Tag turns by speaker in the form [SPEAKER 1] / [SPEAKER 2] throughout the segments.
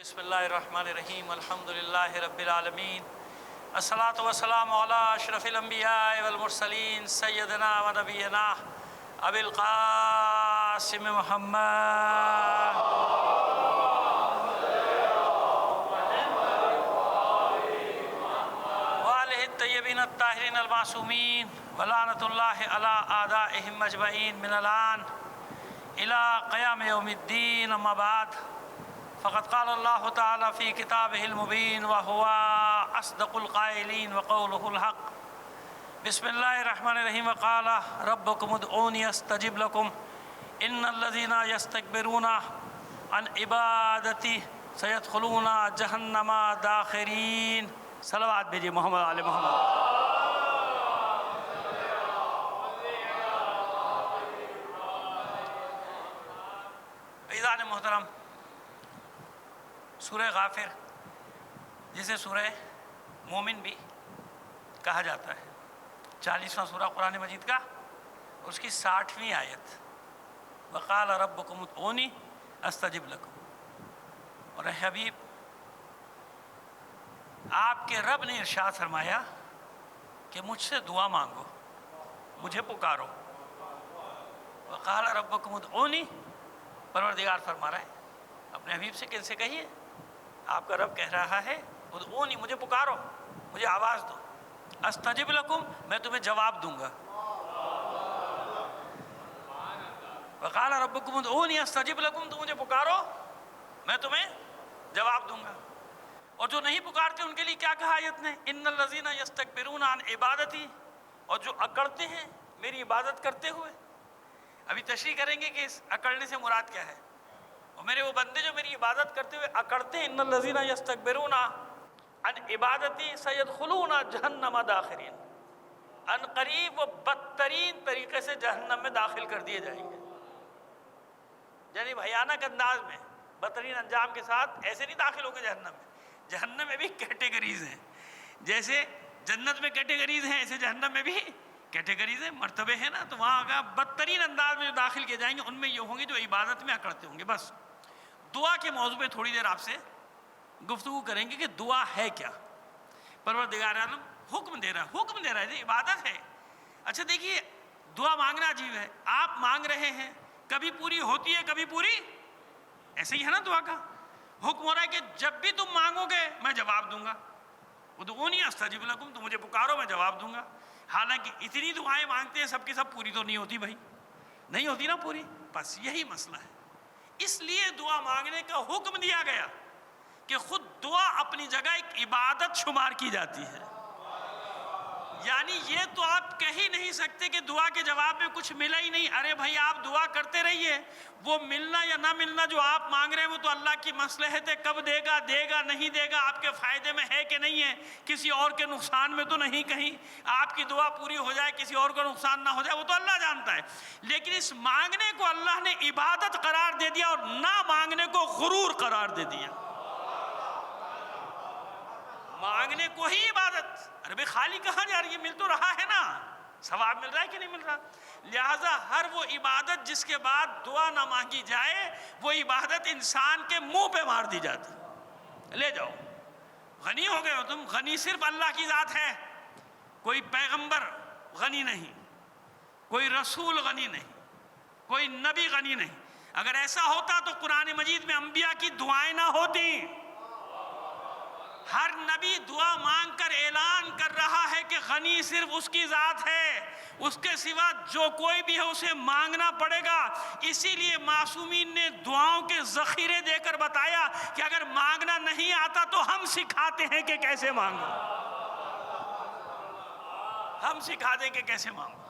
[SPEAKER 1] بسم اللہ الرحمن الرحیم الحمدللہ رب العالمین الصلاۃ والسلام علی اشرف الانبیاء والمرسلین سیدنا و نبینا ابی القاسم محمد وآلہ الطیبین الطاہرین المعصومین ولعنۃ اللہ علی اعدائہم اجمعین من الآن الی قیام یوم الدین. اما بعد فقد قال اللہ تعالی فی کتابہ المبین وہو اصدق القائلین وقولہ الحق. بسم اللہ الرحمن الرحیم. وقال ربکم ادعونی استجب لکم ان الذین یستکبرون عن عبادتی سیدخلون جہنم داخرین. صلوات بھیجیے محمد آل محمد. عزیزان محترم، سورہ غافر جسے سورہ مومن بھی کہا جاتا ہے، 40واں سورہ قرآن مجید کا، اس کی 60ویں آیت وقال ربکم ادعونی استجب لکم. اور اے حبیب، آپ کے رب نے ارشاد فرمایا کہ مجھ سے دعا مانگو، مجھے پکارو. وقال ربکم ادعونی، پروردگار فرما رہا ہے اپنے حبیب سے کہ ان سے کہیے، آپ کا رب کہہ رہا ہے ادعونی، مجھے پکارو، مجھے آواز دو، استجب لکم، میں تمہیں جواب دوں گا. وقال ربکم ادعونی استجب لکم، تم مجھے پکارو میں تمہیں جواب دوں گا. اور جو نہیں پکارتے ان کے لیے کیا کہا آیت نے؟ ان الذین یستکبرون عن عبادتی، اور جو اکڑتے ہیں میری عبادت کرتے ہوئے. ابھی تشریح کریں گے کہ اس اکڑنے سے مراد کیا ہے. اور میرے وہ بندے جو میری عبادت کرتے ہوئے اکڑتے ہیں، ان الذین یستکبرون عن عبادتی سیدخلون جہنم داخرین، ان قریب وہ بدترین طریقے سے جہنم میں داخل کر دیے جائیں گے. یعنی بھیانک انداز میں، بدترین انجام کے ساتھ ایسے نہیں داخل ہوں گے جہنم میں. جہنم میں بھی کیٹیگریز ہیں، جیسے جنت میں کیٹیگریز ہیں ایسے جہنم میں بھی کیٹیگریز ہیں، مرتبے ہیں نا. تو وہاں کا بدترین انداز میں جو داخل کیے جائیں گے ان میں یہ ہوں گے جو عبادت میں اکڑتے ہوں گے. بس دعا کے موضوع پہ تھوڑی دیر آپ سے گفتگو کریں گے کہ دعا ہے کیا. پروردگار عالم حکم دے رہا ہے یہ عبادت ہے. اچھا دیکھیے، دعا مانگنا عجیب ہے. آپ مانگ رہے ہیں، کبھی پوری ہوتی ہے کبھی پوری، ایسے ہی ہے نا. دعا کا حکم ہو رہا ہے کہ جب بھی تم مانگو گے میں جواب دوں گا. ادعونی استجب لکم، تم مجھے پکارو میں جواب دوں گا. حالانکہ اتنی دعائیں مانگتے ہیں، سب کی سب پوری تو نہیں ہوتی بھائی، نہیں ہوتی نا پوری. بس یہی مسئلہ ہے. اس لیے دعا مانگنے کا حکم دیا گیا کہ خود دعا اپنی جگہ ایک عبادت شمار کی جاتی ہے. یعنی یہ تو آپ کہہ ہی نہیں سکتے کہ دعا کے جواب میں کچھ ملا ہی نہیں. ارے بھائی آپ دعا کرتے رہیے، وہ ملنا یا نہ ملنا جو آپ مانگ رہے ہیں وہ تو اللہ کی مصلحت ہے. کب دے گا نہیں دے گا، آپ کے فائدے میں ہے کہ نہیں ہے، کسی اور کے نقصان میں تو نہیں. کہیں آپ کی دعا پوری ہو جائے کسی اور کا نقصان نہ ہو جائے، وہ تو اللہ جانتا ہے. لیکن اس مانگنے کو اللہ نے عبادت قرار دے دیا اور نہ مانگنے کو غرور قرار دے دیا. مانگنے کو ہی عبادت. ارے بھائی خالی کہاں جا رہی ہے، مل تو رہا ہے نا، ثواب مل رہا ہے کہ نہیں مل رہا. لہٰذا ہر وہ عبادت جس کے بعد دعا نہ مانگی جائے وہ عبادت انسان کے منہ پہ مار دی جاتی. لے جاؤ، غنی ہو گئے ہو تم، غنی صرف اللہ کی ذات ہے. کوئی پیغمبر غنی نہیں، کوئی رسول غنی نہیں، کوئی نبی غنی نہیں. اگر ایسا ہوتا تو قرآن مجید میں انبیاء کی دعائیں نہ ہوتی. ہر نبی دعا مانگ کر اعلان کر رہا ہے کہ غنی صرف اس کی ذات ہے، اس کے سوا جو کوئی بھی ہے اسے مانگنا پڑے گا. اسی لیے معصومین نے دعاؤں کے ذخیرے دے کر بتایا کہ اگر مانگنا نہیں آتا تو ہم سکھاتے ہیں کہ کیسے مانگو. ہم سکھا دیں کہ کیسے مانگو،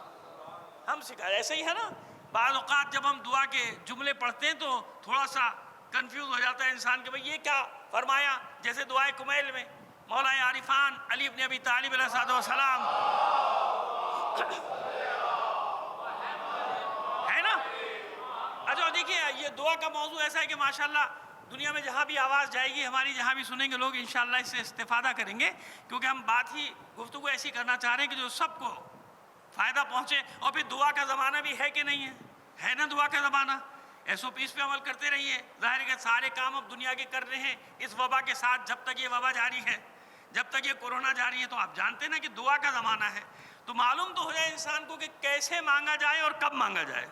[SPEAKER 1] ہم سکھا. ایسے ہی ہے نا، بعض اوقات جب ہم دعا کے جملے پڑھتے ہیں تو تھوڑا سا کنفیوز ہو جاتا ہے انسان کہ بھئی یہ کیا فرمایا. جیسے دعائے کمیل میں مولا عارفان علی ابن ابی طالب علیہ السلام ہے نا. اچھا دیکھیے، یہ دعا کا موضوع ایسا ہے کہ ماشاءاللہ دنیا میں جہاں بھی آواز جائے گی ہماری، جہاں بھی سنیں گے لوگ انشاءاللہ اس سے استفادہ کریں گے، کیونکہ ہم بات ہی گفتگو ایسی کرنا چاہ رہے ہیں کہ جو سب کو فائدہ پہنچے. اور پھر دعا کا زمانہ بھی ہے کہ نہیں ہے نا دعا کا زمانہ. SOPs پہ عمل کرتے رہیے. ظاہر ہے کہ سارے کام اب دنیا کے کر رہے ہیں اس وبا کے ساتھ. جب تک یہ وبا جاری ہے, جب تک یہ کورونا جاری ہے, تو آپ جانتے نا کہ دعا کا زمانہ ہے. تو معلوم تو ہو جائے انسان کو کہ کیسے مانگا جائے اور کب مانگا جائے,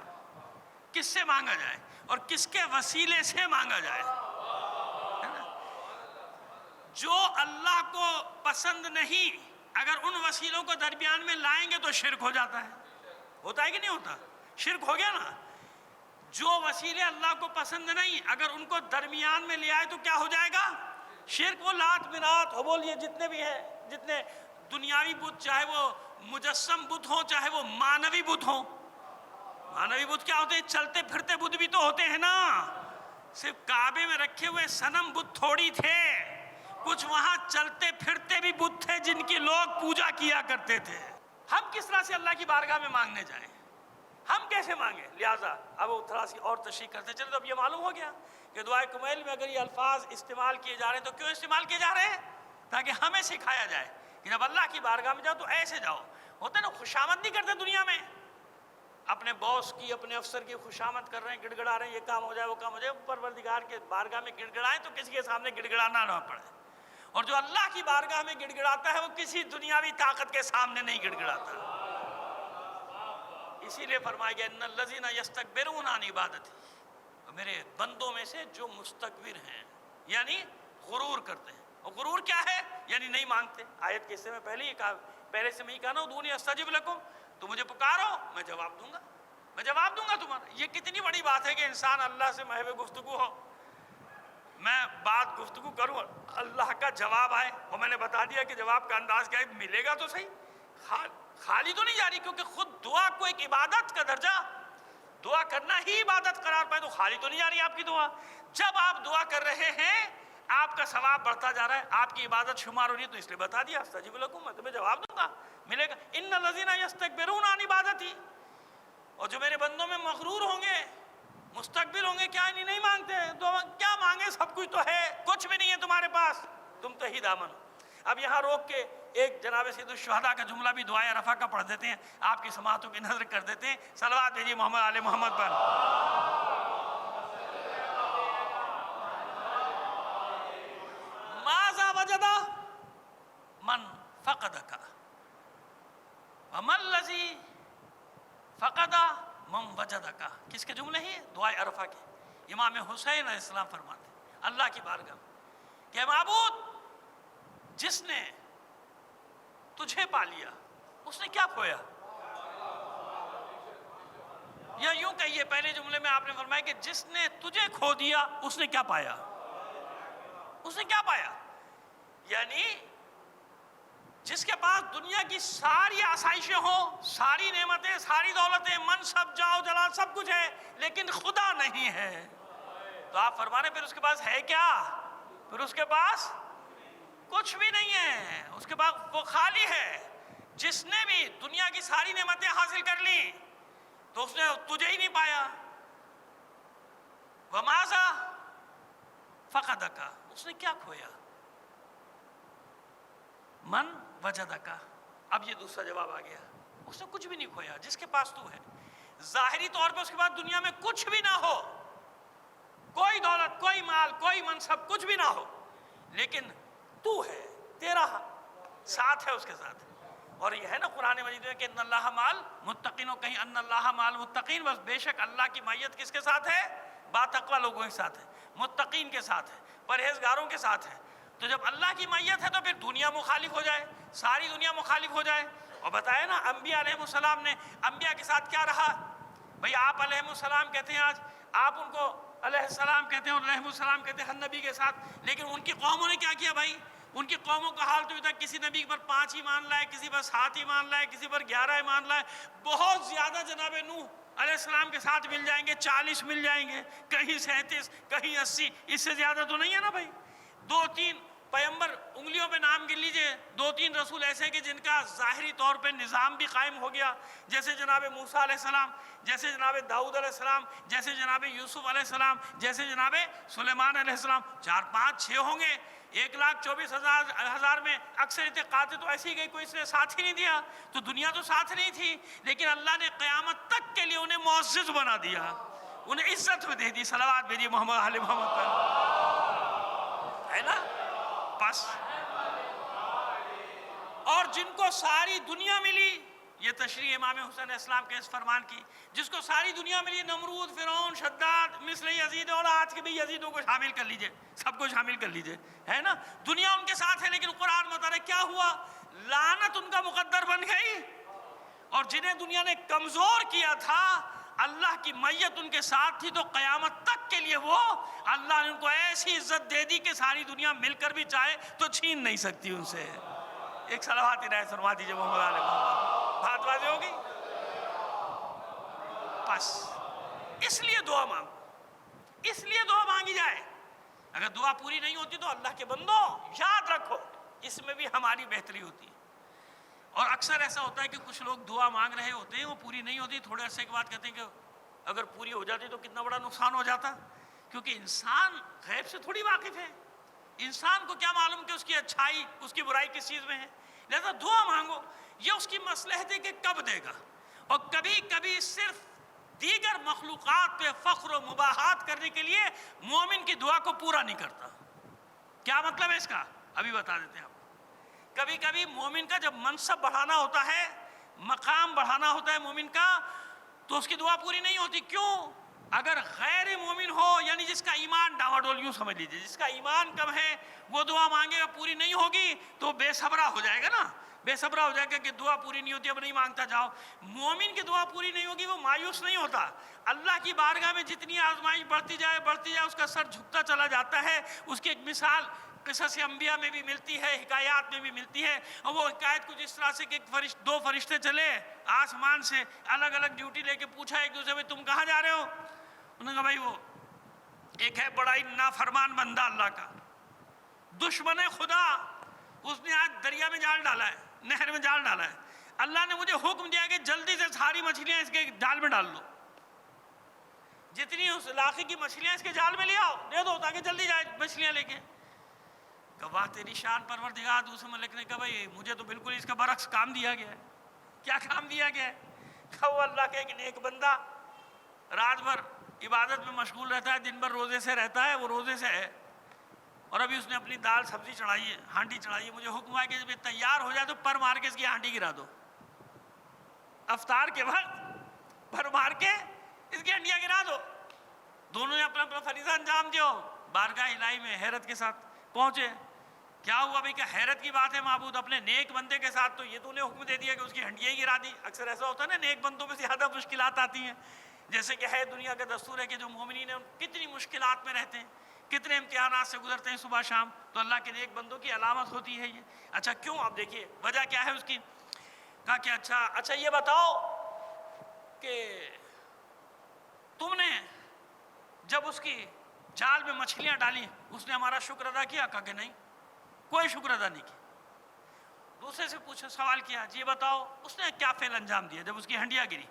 [SPEAKER 1] کس سے مانگا جائے اور کس کے وسیلے سے مانگا جائے. جو اللہ کو پسند نہیں, اگر ان وسیلوں کو درمیان میں لائیں گے تو شرک ہو جاتا ہے. ہوتا ہے کہ نہیں ہوتا؟ شرک ہو گیا نا. جو وسیلے اللہ کو پسند نہیں, اگر ان کو درمیان میں لے آئے تو کیا ہو جائے گا؟ شرک. وہ لات منات ہو بولیے جتنے بھی ہیں, جتنے دنیاوی بت, چاہے وہ مجسم بت ہوں چاہے وہ مانوی بت ہوں. مانوی بت کیا ہوتے ہیں؟ چلتے پھرتے بت بھی تو ہوتے ہیں نا. صرف کعبے میں رکھے ہوئے صنم بت تھوڑی تھے, کچھ وہاں چلتے پھرتے بھی بت تھے جن کی لوگ پوجا کیا کرتے تھے. ہم کس طرح سے اللہ کی بارگاہ میں مانگنے جائیں؟ ہم کیسے مانگیں؟ لہٰذا اب وہ تھوڑا سی اور تشریح کرتے چلے. تو اب یہ معلوم ہو گیا کہ دعائے کمیل میں اگر یہ الفاظ استعمال کیے جا رہے ہیں تو کیوں استعمال کیے جا رہے ہیں؟ تاکہ ہمیں سکھایا جائے کہ جب اللہ کی بارگاہ میں جاؤ تو ایسے جاؤ. ہوتا ہے نا, خوشامد نہیں کرتے دنیا میں, اپنے باس کی, اپنے افسر کی خوشامد کر رہے ہیں, گڑ گڑا رہے ہیں, یہ کام ہو جائے وہ کام ہو جائے. پروردگار کے بارگاہ میں گڑ گڑائیں تو کسی کے سامنے گڑ گڑانا نہ پڑے. اور جو اللہ کی بارگاہ میں گڑ گڑاتا ہے وہ کسی دنیاوی طاقت کے سامنے نہیں گڑ گڑاتا. اسی لیے فرمایا گیا ان الذین یستکبرون عن عبادتی, میرے بندوں میں سے جو مستکبر ہیں یعنی غرور کرتے ہیں. اور غرور کیا ہے؟ یعنی نہیں مانگتے. آیت کے حصے میں پہلے سے میں ہی کہا نا, ادعونی استجب لکم, تو مجھے پکارو میں جواب دوں گا, میں جواب دوں گا تمہارا. یہ کتنی بڑی بات ہے کہ انسان اللہ سے محو گفتگو ہو, میں بات گفتگو کروں, اللہ کا جواب آئے. اور میں نے بتا دیا کہ جواب کا انداز کیا ہے, ملے گا تو صحیح, خالی تو نہیں جا رہی. کیونکہ خود دعا کو ایک عبادت کا درجہ, دعا کرنا ہی عبادت قرار پائے, تو خالی تو نہیں جا رہی آپ کی دعا. جب آپ دعا کر رہے ہیں آپ کا ثواب بڑھتا جا رہا ہے, آپ کی عبادت شمار ہو رہی ہے, تو اس لیے بتا دیا استجب لکم, میں تمہیں جواب دوں گا, ملے گا. ان الذین یستکبرون عن عبادتی, اور جو میرے بندوں میں مغرور ہوں گے, مستقبل ہوں گے, کیا نہیں مانگتے, تو کیا مانگے؟ سب کچھ تو ہے, کچھ بھی نہیں ہے تمہارے پاس, تم تو ہی دامن. اب یہاں روک کے ایک جناب سید الشہداء کا جملہ بھی دعائے رفع کا پڑھ دیتے ہیں, آپ کی سماعتوں کی نظر کر دیتے ہیں. صلوات بھیجیے محمد آل محمد پر. ماذا وجد من فقدک وما الذی فقد من وجدک. کس کے جملے ہیں؟ دعائے عرفہ کے. امام حسین علیہ السلام فرماتے ہیں اللہ کی بارگاہ میں کہ معبود, جس نے تجھے پا لیا اس نے کیا کھویا؟ یا یوں کہیے, پہلے جملے میں آپ نے فرمایا کہ جس نے تجھے کھو دیا اس نے کیا پایا؟ اس نے کیا پایا؟ یعنی جس کے پاس دنیا کی ساری آسائشیں ہوں, ساری نعمتیں, ساری دولتیں, منصب, جاؤ جلال, سب کچھ ہے, لیکن خدا نہیں ہے, تو آپ فرما رہے پھر اس کے پاس ہے کیا؟ پھر اس کے پاس کچھ بھی نہیں ہے, اس کے پاس وہ خالی ہے. جس نے بھی دنیا کی ساری نعمتیں حاصل کر لی تو اس نے تجھے ہی نہیں پایا. وماذا فقدک, اس نے کیا کھویا؟ من وجدک. اب یہ دوسرا جواب آ گیا, اس نے کچھ بھی نہیں کھویا. جس کے پاس تو ہے, ظاہری طور پہ اس کے بعد دنیا میں کچھ بھی نہ ہو, کوئی دولت, کوئی مال, کوئی منصب, کچھ بھی نہ ہو, لیکن تو ہے, تیرا ساتھ ہے اس کے ساتھ. اور یہ ہے نا قرآن مجید میں کہ ان اللہ مال متقین, و کہیں ان اللہ مال متقین, بس بے شک اللہ کی معیت کس کے ساتھ ہے؟ باتقوا لوگوں کے ساتھ ہے, متقین کے ساتھ ہے, پرہیزگاروں کے ساتھ ہے. تو جب اللہ کی معیت ہے تو پھر دنیا مخالف ہو جائے, ساری دنیا مخالف ہو جائے. اور بتایا نا انبیاء علیہ السلام نے انبیاء کے ساتھ کیا رہا. بھئی آپ علیہ السلام کہتے ہیں, آج آپ ان کو علیہ السلام کہتے ہیں اور علیہ السلام کہتے ہیں ہر نبی کے ساتھ, لیکن ان کی قوموں نے کیا کیا بھائی؟ ان کی قوموں کا حال تو یہ تھا, کسی نبی پر 5 ایمان لائے, کسی پر 7 ایمان لائے, کسی پر 11 ایمان لائے, بہت زیادہ جناب نوح علیہ السلام کے ساتھ مل جائیں گے, 40 مل جائیں گے, کہیں 37, کہیں 80, اس سے زیادہ تو نہیں ہے نا بھائی. 2-3 پیغمبر انگلیوں پہ نام گن لیجئے, 2-3 رسول ایسے ہیں کہ جن کا ظاہری طور پہ نظام بھی قائم ہو گیا, جیسے جناب موسیٰ علیہ السلام, جیسے جناب داؤد علیہ السلام, جیسے جناب یوسف علیہ السلام, جیسے جناب سلیمان علیہ السلام. 4-5-6 ہوں گے. 1,24,000 میں اکثریت قاطع تو ایسی گئی, کوئی اس نے ساتھ ہی نہیں دیا. تو دنیا تو ساتھ نہیں تھی, لیکن اللہ نے قیامت تک کے لیے انہیں معزز بنا دیا, انہیں عزت بھی دے دی. صلوات بھیجیے محمد علی محمد پر, ہے نا. بس اور جن کو ساری دنیا ملی, یہ تشریح امام حسین علیہ السلام کے اس فرمان کی, جس کو ساری دنیا ملی, نمرود, فرعون, شداد, مصر یزید, اور آج کے بھی یزیدوں کو شامل کر لیجئے, سب کو شامل کر لیجئے, ہے نا. دنیا ان کے ساتھ ہے, لیکن قرآن بتا رہا ہے کیا ہوا, لعنت ان کا مقدر بن گئی. اور جنہیں دنیا نے کمزور کیا تھا, اللہ کی معیت ان کے ساتھ تھی, تو قیامت تک کے لیے وہ اللہ نے ان کو ایسی عزت دے دی کہ ساری دنیا مل کر بھی چاہے تو چھین نہیں سکتی ان سے. ایک صلوات عنایت فرما دیجئے محمد علی محمد. بات واضح ہوگی. بس اس لیے دعا مانگو, اس لیے دعا مانگی جائے. اگر دعا پوری نہیں ہوتی تو اللہ کے بندوں یاد رکھو اس میں بھی ہماری بہتری ہوتی ہے. اور اکثر ایسا ہوتا ہے کہ کچھ لوگ دعا مانگ رہے ہوتے ہیں, وہ پوری نہیں ہوتی, تھوڑے عرصے کے بعد کہتے ہیں کہ اگر پوری ہو جاتی تو کتنا بڑا نقصان ہو جاتا. کیونکہ انسان غیب سے تھوڑی واقف ہے, انسان کو کیا معلوم کہ اس کی اچھائی اس کی برائی کس چیز میں ہے. لہذا دعا مانگو, یہ اس کی مصلحت ہے کہ کب دے گا. اور کبھی کبھی صرف دیگر مخلوقات پہ فخر و مباحات کرنے کے لیے مومن کی دعا کو پورا نہیں کرتا. کیا مطلب ہے اس کا, ابھی بتا دیتے ہیں آپ. کبھی کبھی مومن کا جب منصب بڑھانا ہوتا ہے, مقام بڑھانا ہوتا ہے مومن کا, تو اس کی دعا پوری نہیں ہوتی. کیوں؟ اگر غیر مومن ہو, یعنی جس کا ایمان ڈاواڈول, یوں سمجھ لیجیے, جس کا ایمان کم ہے, وہ دعا مانگے گا پوری نہیں ہوگی تو بے صبرا ہو جائے گا نا, بے صبرا ہو جائے گا کہ دعا پوری نہیں ہوتی, اب نہیں مانگتا جاؤ. مومن کی دعا پوری نہیں ہوگی, وہ مایوس نہیں ہوتا. اللہ کی بارگاہ میں جتنی آزمائش بڑھتی جائے اس کا سر جھکتا چلا جاتا ہے. اس کی ایک مثال قصص انبیاء میں بھی ملتی ہے, حکایات میں بھی ملتی ہے. اور وہ حکایت کچھ اس طرح سے کہ دو فرشتے چلے آسمان سے, الگ الگ ڈیوٹی لے کے پوچھا ایک دوسرے میں, تم کہاں جا رہے ہو؟ انہوں نے کہا بھائی وہ ایک ہے بڑا ہی نافرمان بندہ اللہ کا, دشمن خدا, اس نے آج دریا میں جال ڈالا ہے, نہر میں جال ڈالا ہے. اللہ نے مجھے حکم دیا کہ جلدی سے ساری مچھلیاں اس کے جال میں ڈال دو, جتنی اس علاقے کی مچھلیاں اس کے جال میں لے آؤ, دے دو تاکہ جلدی جائے مچھلیاں لے کے. کہا تیری شان پروردگار. دوسرے ملک نے کہا بھائی مجھے تو بالکل اس کا برعکس کام دیا گیا ہے. کیا کام دیا گیا ہے؟ کہا وہ اللہ کا ایک نیک بندہ رات بھر عبادت میں مشغول رہتا ہے, دن بھر روزے سے رہتا ہے, وہ روزے سے ہے, اور ابھی اس نے اپنی دال سبزی چڑھائی ہے, ہانڈی چڑھائی ہے. مجھے حکم ہے کہ جب یہ تیار ہو جائے تو پر مار کے اس کی ہانڈی گرا دو. افطار کے وقت پر مار کے اس کی ہانڈیاں گرا دو. دونوں نے اپنا اپنا فریضہ انجام دیا. بارگاہ الہی میں حیرت کے ساتھ پہنچے. کیا ہوا بھائی؟ کہ حیرت کی بات ہے, معبود اپنے نیک بندے کے ساتھ تو یہ تو نے حکم دے دیا کہ اس کی ہنڈیاں ہی گرا دی. اکثر ایسا ہوتا ہے نا, نیک بندوں میں زیادہ مشکلات آتی ہیں. جیسے کہ ہے دنیا کا دستور ہے کہ جو مومنین ہیں کتنی مشکلات میں رہتے ہیں, کتنے امتحانات سے گزرتے ہیں صبح شام, تو اللہ کے نیک بندوں کی علامت ہوتی ہے یہ. اچھا کیوں؟ آپ دیکھیے وجہ کیا ہے اس کی. کہا کہ اچھا یہ بتاؤ کہ تم نے جب اس کی جال میں مچھلیاں ڈالی اس نے ہمارا شکر ادا کیا؟ کہا کہ نہیں, کوئی شکر ادا نہیں کیا. دوسرے سے پوچھا, سوال کیا, جی بتاؤ اس نے کیا فعل انجام دیا جب اس کی ہنڈیاں گری؟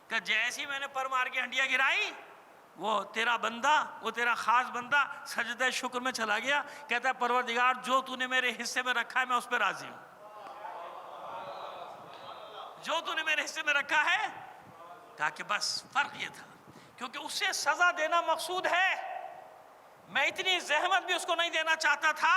[SPEAKER 1] کہ جیسی میں نے پر مار کے ہنڈیاں گرائی, وہ تیرا بندہ, وہ تیرا خاص بندہ سجدہ شکر میں چلا گیا. کہتا ہے پروردگار جو تو نے میرے حصے میں رکھا ہے میں اس پہ راضی ہوں. جو تو نے میرے حصے میں رکھا ہے. کہا کہ بس فرق یہ تھا کیونکہ اس سے سزا دینا مقصود ہے, میں اتنی زحمت بھی اس کو نہیں دینا چاہتا تھا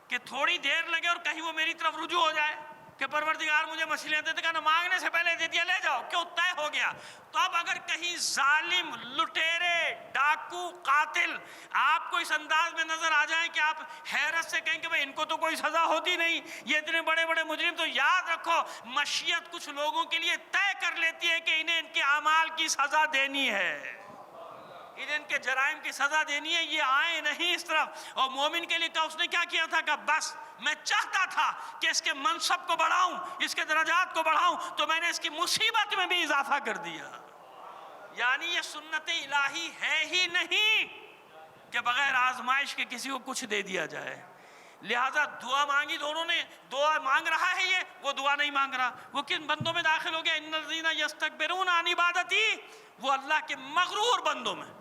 [SPEAKER 1] کہ تھوڑی دیر لگے اور کہیں وہ میری طرف رجوع ہو جائے کہ پروردگار مجھے مچھلیاں دے. کہا مانگنے سے پہلے دے دیا, لے جاؤ, کیوں طے ہو گیا. تو اب اگر کہیں ظالم, لٹیرے, ڈاکو, قاتل آپ کو اس انداز میں نظر آ جائیں کہ آپ حیرت سے کہیں کہ بھئی ان کو تو کوئی سزا ہوتی نہیں, یہ اتنے بڑے بڑے مجرم, تو یاد رکھو مشیت کچھ لوگوں کے لیے طے کر لیتی ہے کہ انہیں ان کے اعمال کی سزا دینی ہے, انہیں ان کے جرائم کی سزا دینی ہے, یہ آئے نہیں اس طرف. اور مومن کے لیے کہا, اس نے کیا کیا تھا کہ بس میں چاہتا تھا کہ اس کے منصب کو بڑھاؤں, اس کے درجات کو بڑھاؤں, تو میں نے اس کی مصیبت میں بھی اضافہ کر دیا. یعنی یہ سنت الہی ہے ہی نہیں کہ بغیر آزمائش کے کسی کو کچھ دے دیا جائے. لہٰذا دعا مانگی دونوں نے, دعا مانگ رہا ہے یہ, وہ دعا نہیں مانگ رہا. وہ کن بندوں میں داخل ہو گیا؟ ان الذین یستکبرون عن عبادتی, وہ اللہ کے مغرور بندوں میں,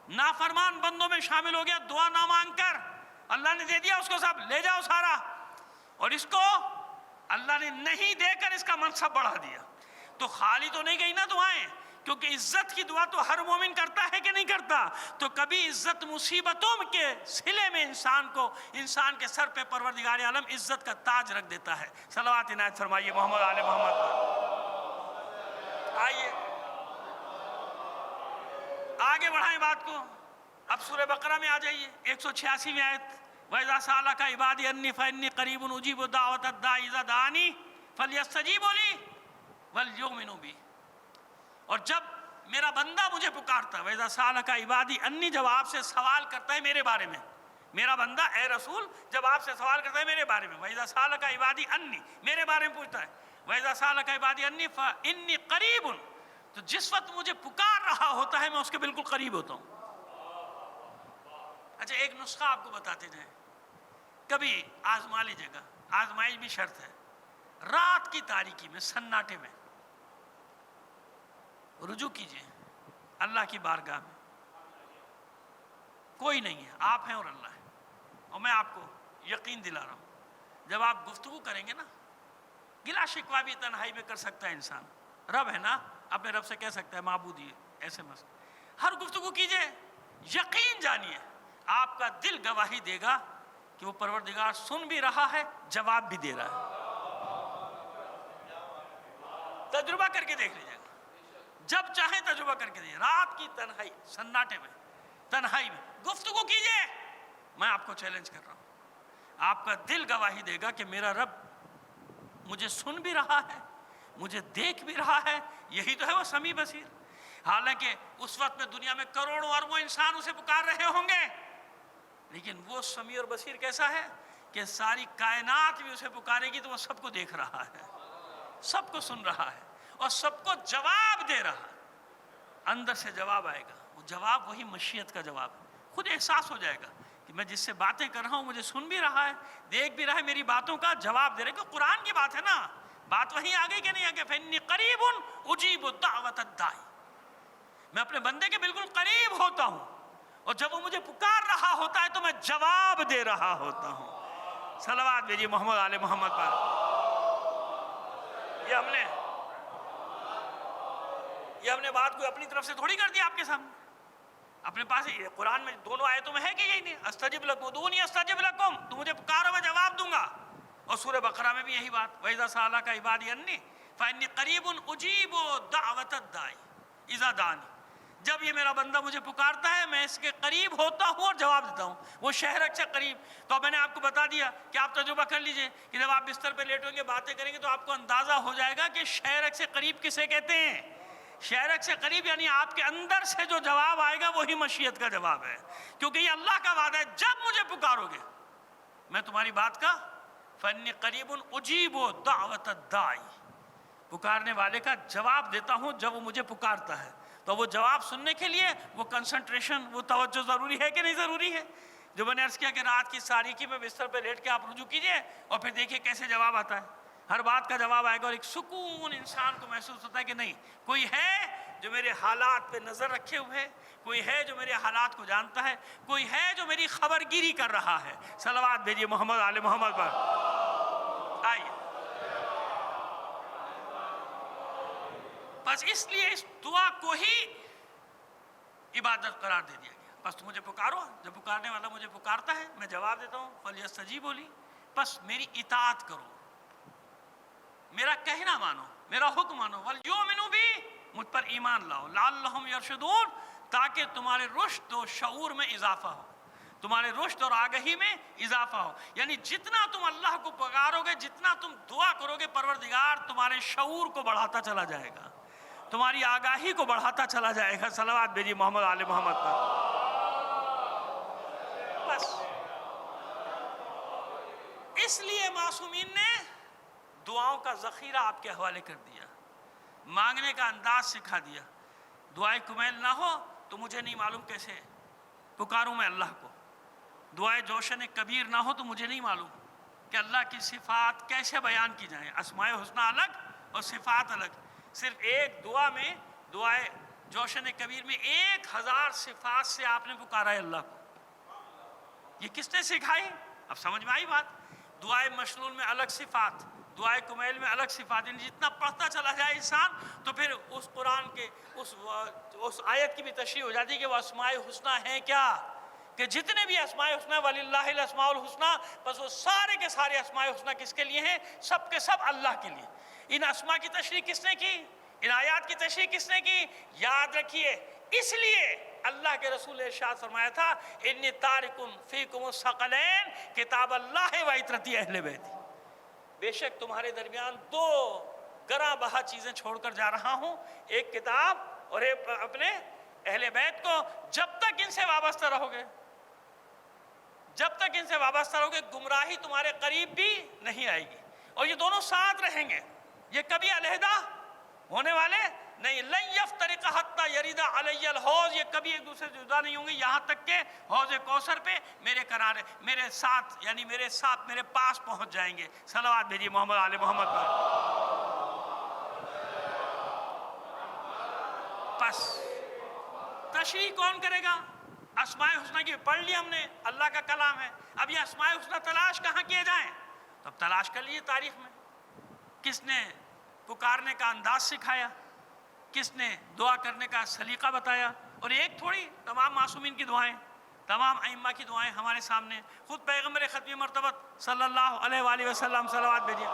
[SPEAKER 1] نافرمان بندوں میں شامل ہو گیا. دعا نہ مانگ کر اللہ نے دے دیا اس کو سب, لے جاؤ سارا, اور اس کو اللہ نے نہیں دے کر اس کا منصب بڑھا دیا. تو خالی تو نہیں گئی نا دعائیں, کیونکہ عزت کی دعا تو ہر مومن کرتا ہے کہ نہیں کرتا؟ تو کبھی عزت مصیبتوں کے صلے میں انسان کے سر پہ پروردگار عالم عزت کا تاج رکھ دیتا ہے۔ صلوات عنایت فرمائیے محمد آل محمد پر۔ آئیے آگے بڑھائیں بات کو، اب سورہ بقرہ میں آ جائیے، 186ویں آیت، وَإِذَا سَأَلَكَ عِبَادِي عَنِّي فَإِنِّي قَرِيبٌ أُجِيبُ دَعْوَةَ الدَّاعِ إِذَا دَعَانِ فَلْيَسْتَجِيبُوا لِي وَلْيُؤْمِنُوا بِي۔ اور جب میرا بندہ مجھے پکارتا ہے، وَإِذَا سَأَلَكَ عِبَادِي عَنِّي، جب آپ سے سوال کرتا ہے میرے بارے میں، میرا بندہ اے رسول جب آپ سے سوال کرتا ہے میرے بارے میں، وَإِذَا سَأَلَكَ عِبَادِي عَنِّي، میرے بارے میں پوچھتا ہے، وَإِذَا سَأَلَكَ عِبَادِي عَنِّي فَإِنِّي قَرِيبٌ، تو جس وقت مجھے پکار رہا ہوتا ہے میں اس کے بالکل قریب ہوتا ہوں۔ اچھا ایک نسخہ آپ کو بتاتے جائیں، کبھی آزما لیجیے گا، آزمائش بھی شرط ہے، رات کی تاریکی میں سناٹے میں رجوع کیجئے اللہ کی بارگاہ میں، کوئی نہیں ہے، آپ ہیں اور اللہ ہے، اور میں آپ کو یقین دلا رہا ہوں جب آپ گفتگو کریں گے نا، گلا شکوہ بھی تنہائی میں کر سکتا ہے انسان، رب ہے نا، اپنے رب سے کہہ سکتا ہے معبود یہ ایسے مسئلہ، ہر گفتگو کیجئے، یقین جانیے آپ کا دل گواہی دے گا کہ وہ پروردگار سن بھی رہا ہے، جواب بھی دے رہا ہے۔ تجربہ کر کے دیکھ لیجیے گا، جب چاہیں تجربہ کر کے دیکھیں، رات کی تنہائی سناٹے میں تنہائی میں گفتگو کیجئے، میں آپ کو چیلنج کر رہا ہوں، آپ کا دل گواہی دے گا کہ میرا رب مجھے سن بھی رہا ہے، مجھے دیکھ بھی رہا ہے، یہی تو ہے وہ سمیع بصیر۔ حالانکہ اس وقت میں دنیا میں کروڑوں اربوں انسان اسے پکار رہے ہوں گے، لیکن وہ سمیع اور بصیر کیسا ہے کہ ساری کائنات بھی اسے پکارے گی تو وہ سب کو دیکھ رہا ہے، سب کو سن رہا ہے اور سب کو جواب دے رہا ہے۔ اندر سے جواب آئے گا، وہ جواب وہی مشیت کا جواب ہے، خود احساس ہو جائے گا کہ میں جس سے باتیں کر رہا ہوں مجھے سن بھی رہا ہے، دیکھ بھی رہا ہے، میری باتوں کا جواب دے رہا ہے، کہ قرآن کی بات ہے نا، بات وہیں آ گئی کہ نہیں آگے، فَإِنِّي قَرِيبٌ أُجِيبُ دَعْوَةَ الدَّاعِ، میں اپنے بندے کے بالکل قریب ہوتا ہوں، اور جب وہ مجھے پکار رہا ہوتا ہے تو میں جواب دے رہا ہوتا ہوں۔ صلوات بھیجیے محمد آل محمد پر۔ یہ ہم نے بات کو اپنی طرف سے تھوڑی کر دیا آپ کے سامنے، اپنے پاس یہ قرآن میں دونوں آیتوں میں ہے کہ یہی نہیں، استجب لکم ادعونی استجب لکم، تم مجھے پکارو میں جواب دوں گا، اور سورہ بقرہ میں بھی یہی بات، وَإِذَا سَأَلَكَ عِبَادِي عَنِّي فَإِنِّي قَرِيبٌ أُجِيبُ دَعْوَةَ الدَّاعِ إِذَا دَعَانِ، جب یہ میرا بندہ مجھے پکارتا ہے میں اس کے قریب ہوتا ہوں اور جواب دیتا ہوں، وہ شہرک سے قریب۔ تو میں نے آپ کو بتا دیا کہ آپ تجربہ کر لیجئے کہ جب آپ بستر پہ لیٹیں گے باتیں کریں گے تو آپ کو اندازہ ہو جائے گا کہ شہرک سے قریب کسے کہتے ہیں۔ شہرک سے قریب یعنی آپ کے اندر سے جو جواب آئے گا وہی مشیت کا جواب ہے، کیونکہ یہ اللہ کا وعدہ ہے، جب مجھے پکارو گے میں تمہاری بات کا فَإِنِّي قَرِيبٌ أُجِيبُ دَعْوَةَ الدَّاعِ، پکارنے والے کا جواب دیتا ہوں جب وہ مجھے پکارتا ہے۔ تو وہ جواب سننے کے لیے وہ کنسنٹریشن، وہ توجہ ضروری ہے کہ نہیں ضروری ہے؟ جو میں نے عرض کیا کہ رات کی تاریکی میں بستر پہ لیٹ کے آپ رجوع کیجئے اور پھر دیکھیے کیسے جواب آتا ہے، ہر بات کا جواب آئے گا، اور ایک سکون انسان کو محسوس ہوتا ہے کہ نہیں، کوئی ہے جو میرے حالات پہ نظر رکھے ہوئے، کوئی ہے جو میرے حالات کو جانتا ہے، کوئی ہے جو میری خبر گیری کر رہا ہے۔ صلوات بھیجیے محمد آل محمد پر۔ آئیے بس اس لیے اس دعا کو ہی عبادت قرار دے دیا گیا، بس تم مجھے پکارو، جب پکارنے والا مجھے پکارتا ہے میں جواب دیتا ہوں، فَلْيَسْتَجِيبُوا لِي، بس میری اطاعت کرو، میرا کہنا مانو، میرا حکم مانو، وَلْيُؤْمِنُوا بِي، مجھ پر ایمان لاؤ، لَعَلَّهُمْ يَرْشُدُونَ، تاکہ تمہارے رشد و شعور میں اضافہ ہو، تمہارے رشد اور آگہی میں اضافہ ہو، یعنی جتنا تم اللہ کو پکارو گے، جتنا تم دعا کرو گے، پروردگار تمہارے شعور کو بڑھاتا چلا جائے گا، تمہاری آگاہی کو بڑھاتا چلا جائے گا۔ صلوات بھیجیے محمد آل محمد پر۔ بس اس لیے معصومین نے دعاؤں کا ذخیرہ آپ کے حوالے کر دیا، مانگنے کا انداز سکھا دیا، دعائے کمیل نہ ہو تو مجھے نہیں معلوم کیسے پکاروں میں اللہ کو، دعائے جوشن کبیر نہ ہو تو مجھے نہیں معلوم کہ اللہ کی صفات کیسے بیان کی جائیں، اسماء حسنہ الگ اور صفات الگ، صرف ایک دعا میں، دعائے جوشن کبیر میں 1000 صفات سے آپ نے پکارا ہے اللہ کو۔ یہ کس نے سکھائی؟ اب سمجھ میں آئی بات؟ دعائے مشلول میں الگ صفات، دعائے کمیل میں الگ صفات ہیں، جتنا پڑھتا چلا جائے انسان تو پھر اس قرآن کے اس آیت کی بھی تشریح ہو جاتی ہے کہ وہ اسماء الحسنی ہیں کیا، کہ جتنے بھی اسماء الحسنی وَلِلَّهِ الْأَسْمَاءُ الْحُسْنَى، بس وہ سارے کے سارے اسماء الحسنی کس کے لیے ہیں؟ سب کے سب اللہ کے لیے۔ ان اسماء کی تشریح کس نے کی؟ ان آیات کی تشریح کس نے کی؟ یاد رکھیے، اس لیے اللہ کے رسول نے ارشاد فرمایا تھا انی تارکم فیکم الثقلین کتاب اللہ و عترتی اہل بیتی، بے شک تمہارے درمیان دو گراں بہا چیزیں چھوڑ کر جا رہا ہوں، ایک کتاب اور ایک اپنے اہل بیت کو۔ جب تک ان سے وابستہ رہو گے، جب تک ان سے وابستہ رہو گے، گمراہی تمہارے قریب بھی نہیں آئے گی، اور یہ دونوں ساتھ رہیں گے، یہ کبھی علیحدہ ہونے والے نہیں۔ لن یفترق حتی یرد علی الحوض، یہ کبھی ایک دوسرے سے جدا نہیں ہوں گے یہاں تک کہ حوض کوثر پہ میرے ساتھ یعنی میرے پاس پہنچ جائیں گے۔ صلوات بھیجیے محمد آل محمد پر۔ پس تشریح کون کرے گا؟ اسماء الحسنی کی پڑھ لی ہم نے، اللہ کا کلام ہے، اب یہ اسماء الحسنی تلاش کہاں کیے جائیں؟ تو اب تلاش کر لیے تاریخ میں، کس نے پکارنے کا انداز سکھایا، کس نے دعا کرنے کا سلیقہ بتایا، اور ایک تھوڑی، تمام معصومین کی دعائیں، تمام ائمہ کی دعائیں ہمارے سامنے، خود پیغمبر ختمی مرتبت صلی اللہ علیہ وآلہ وسلم، صلوات بھیجیے۔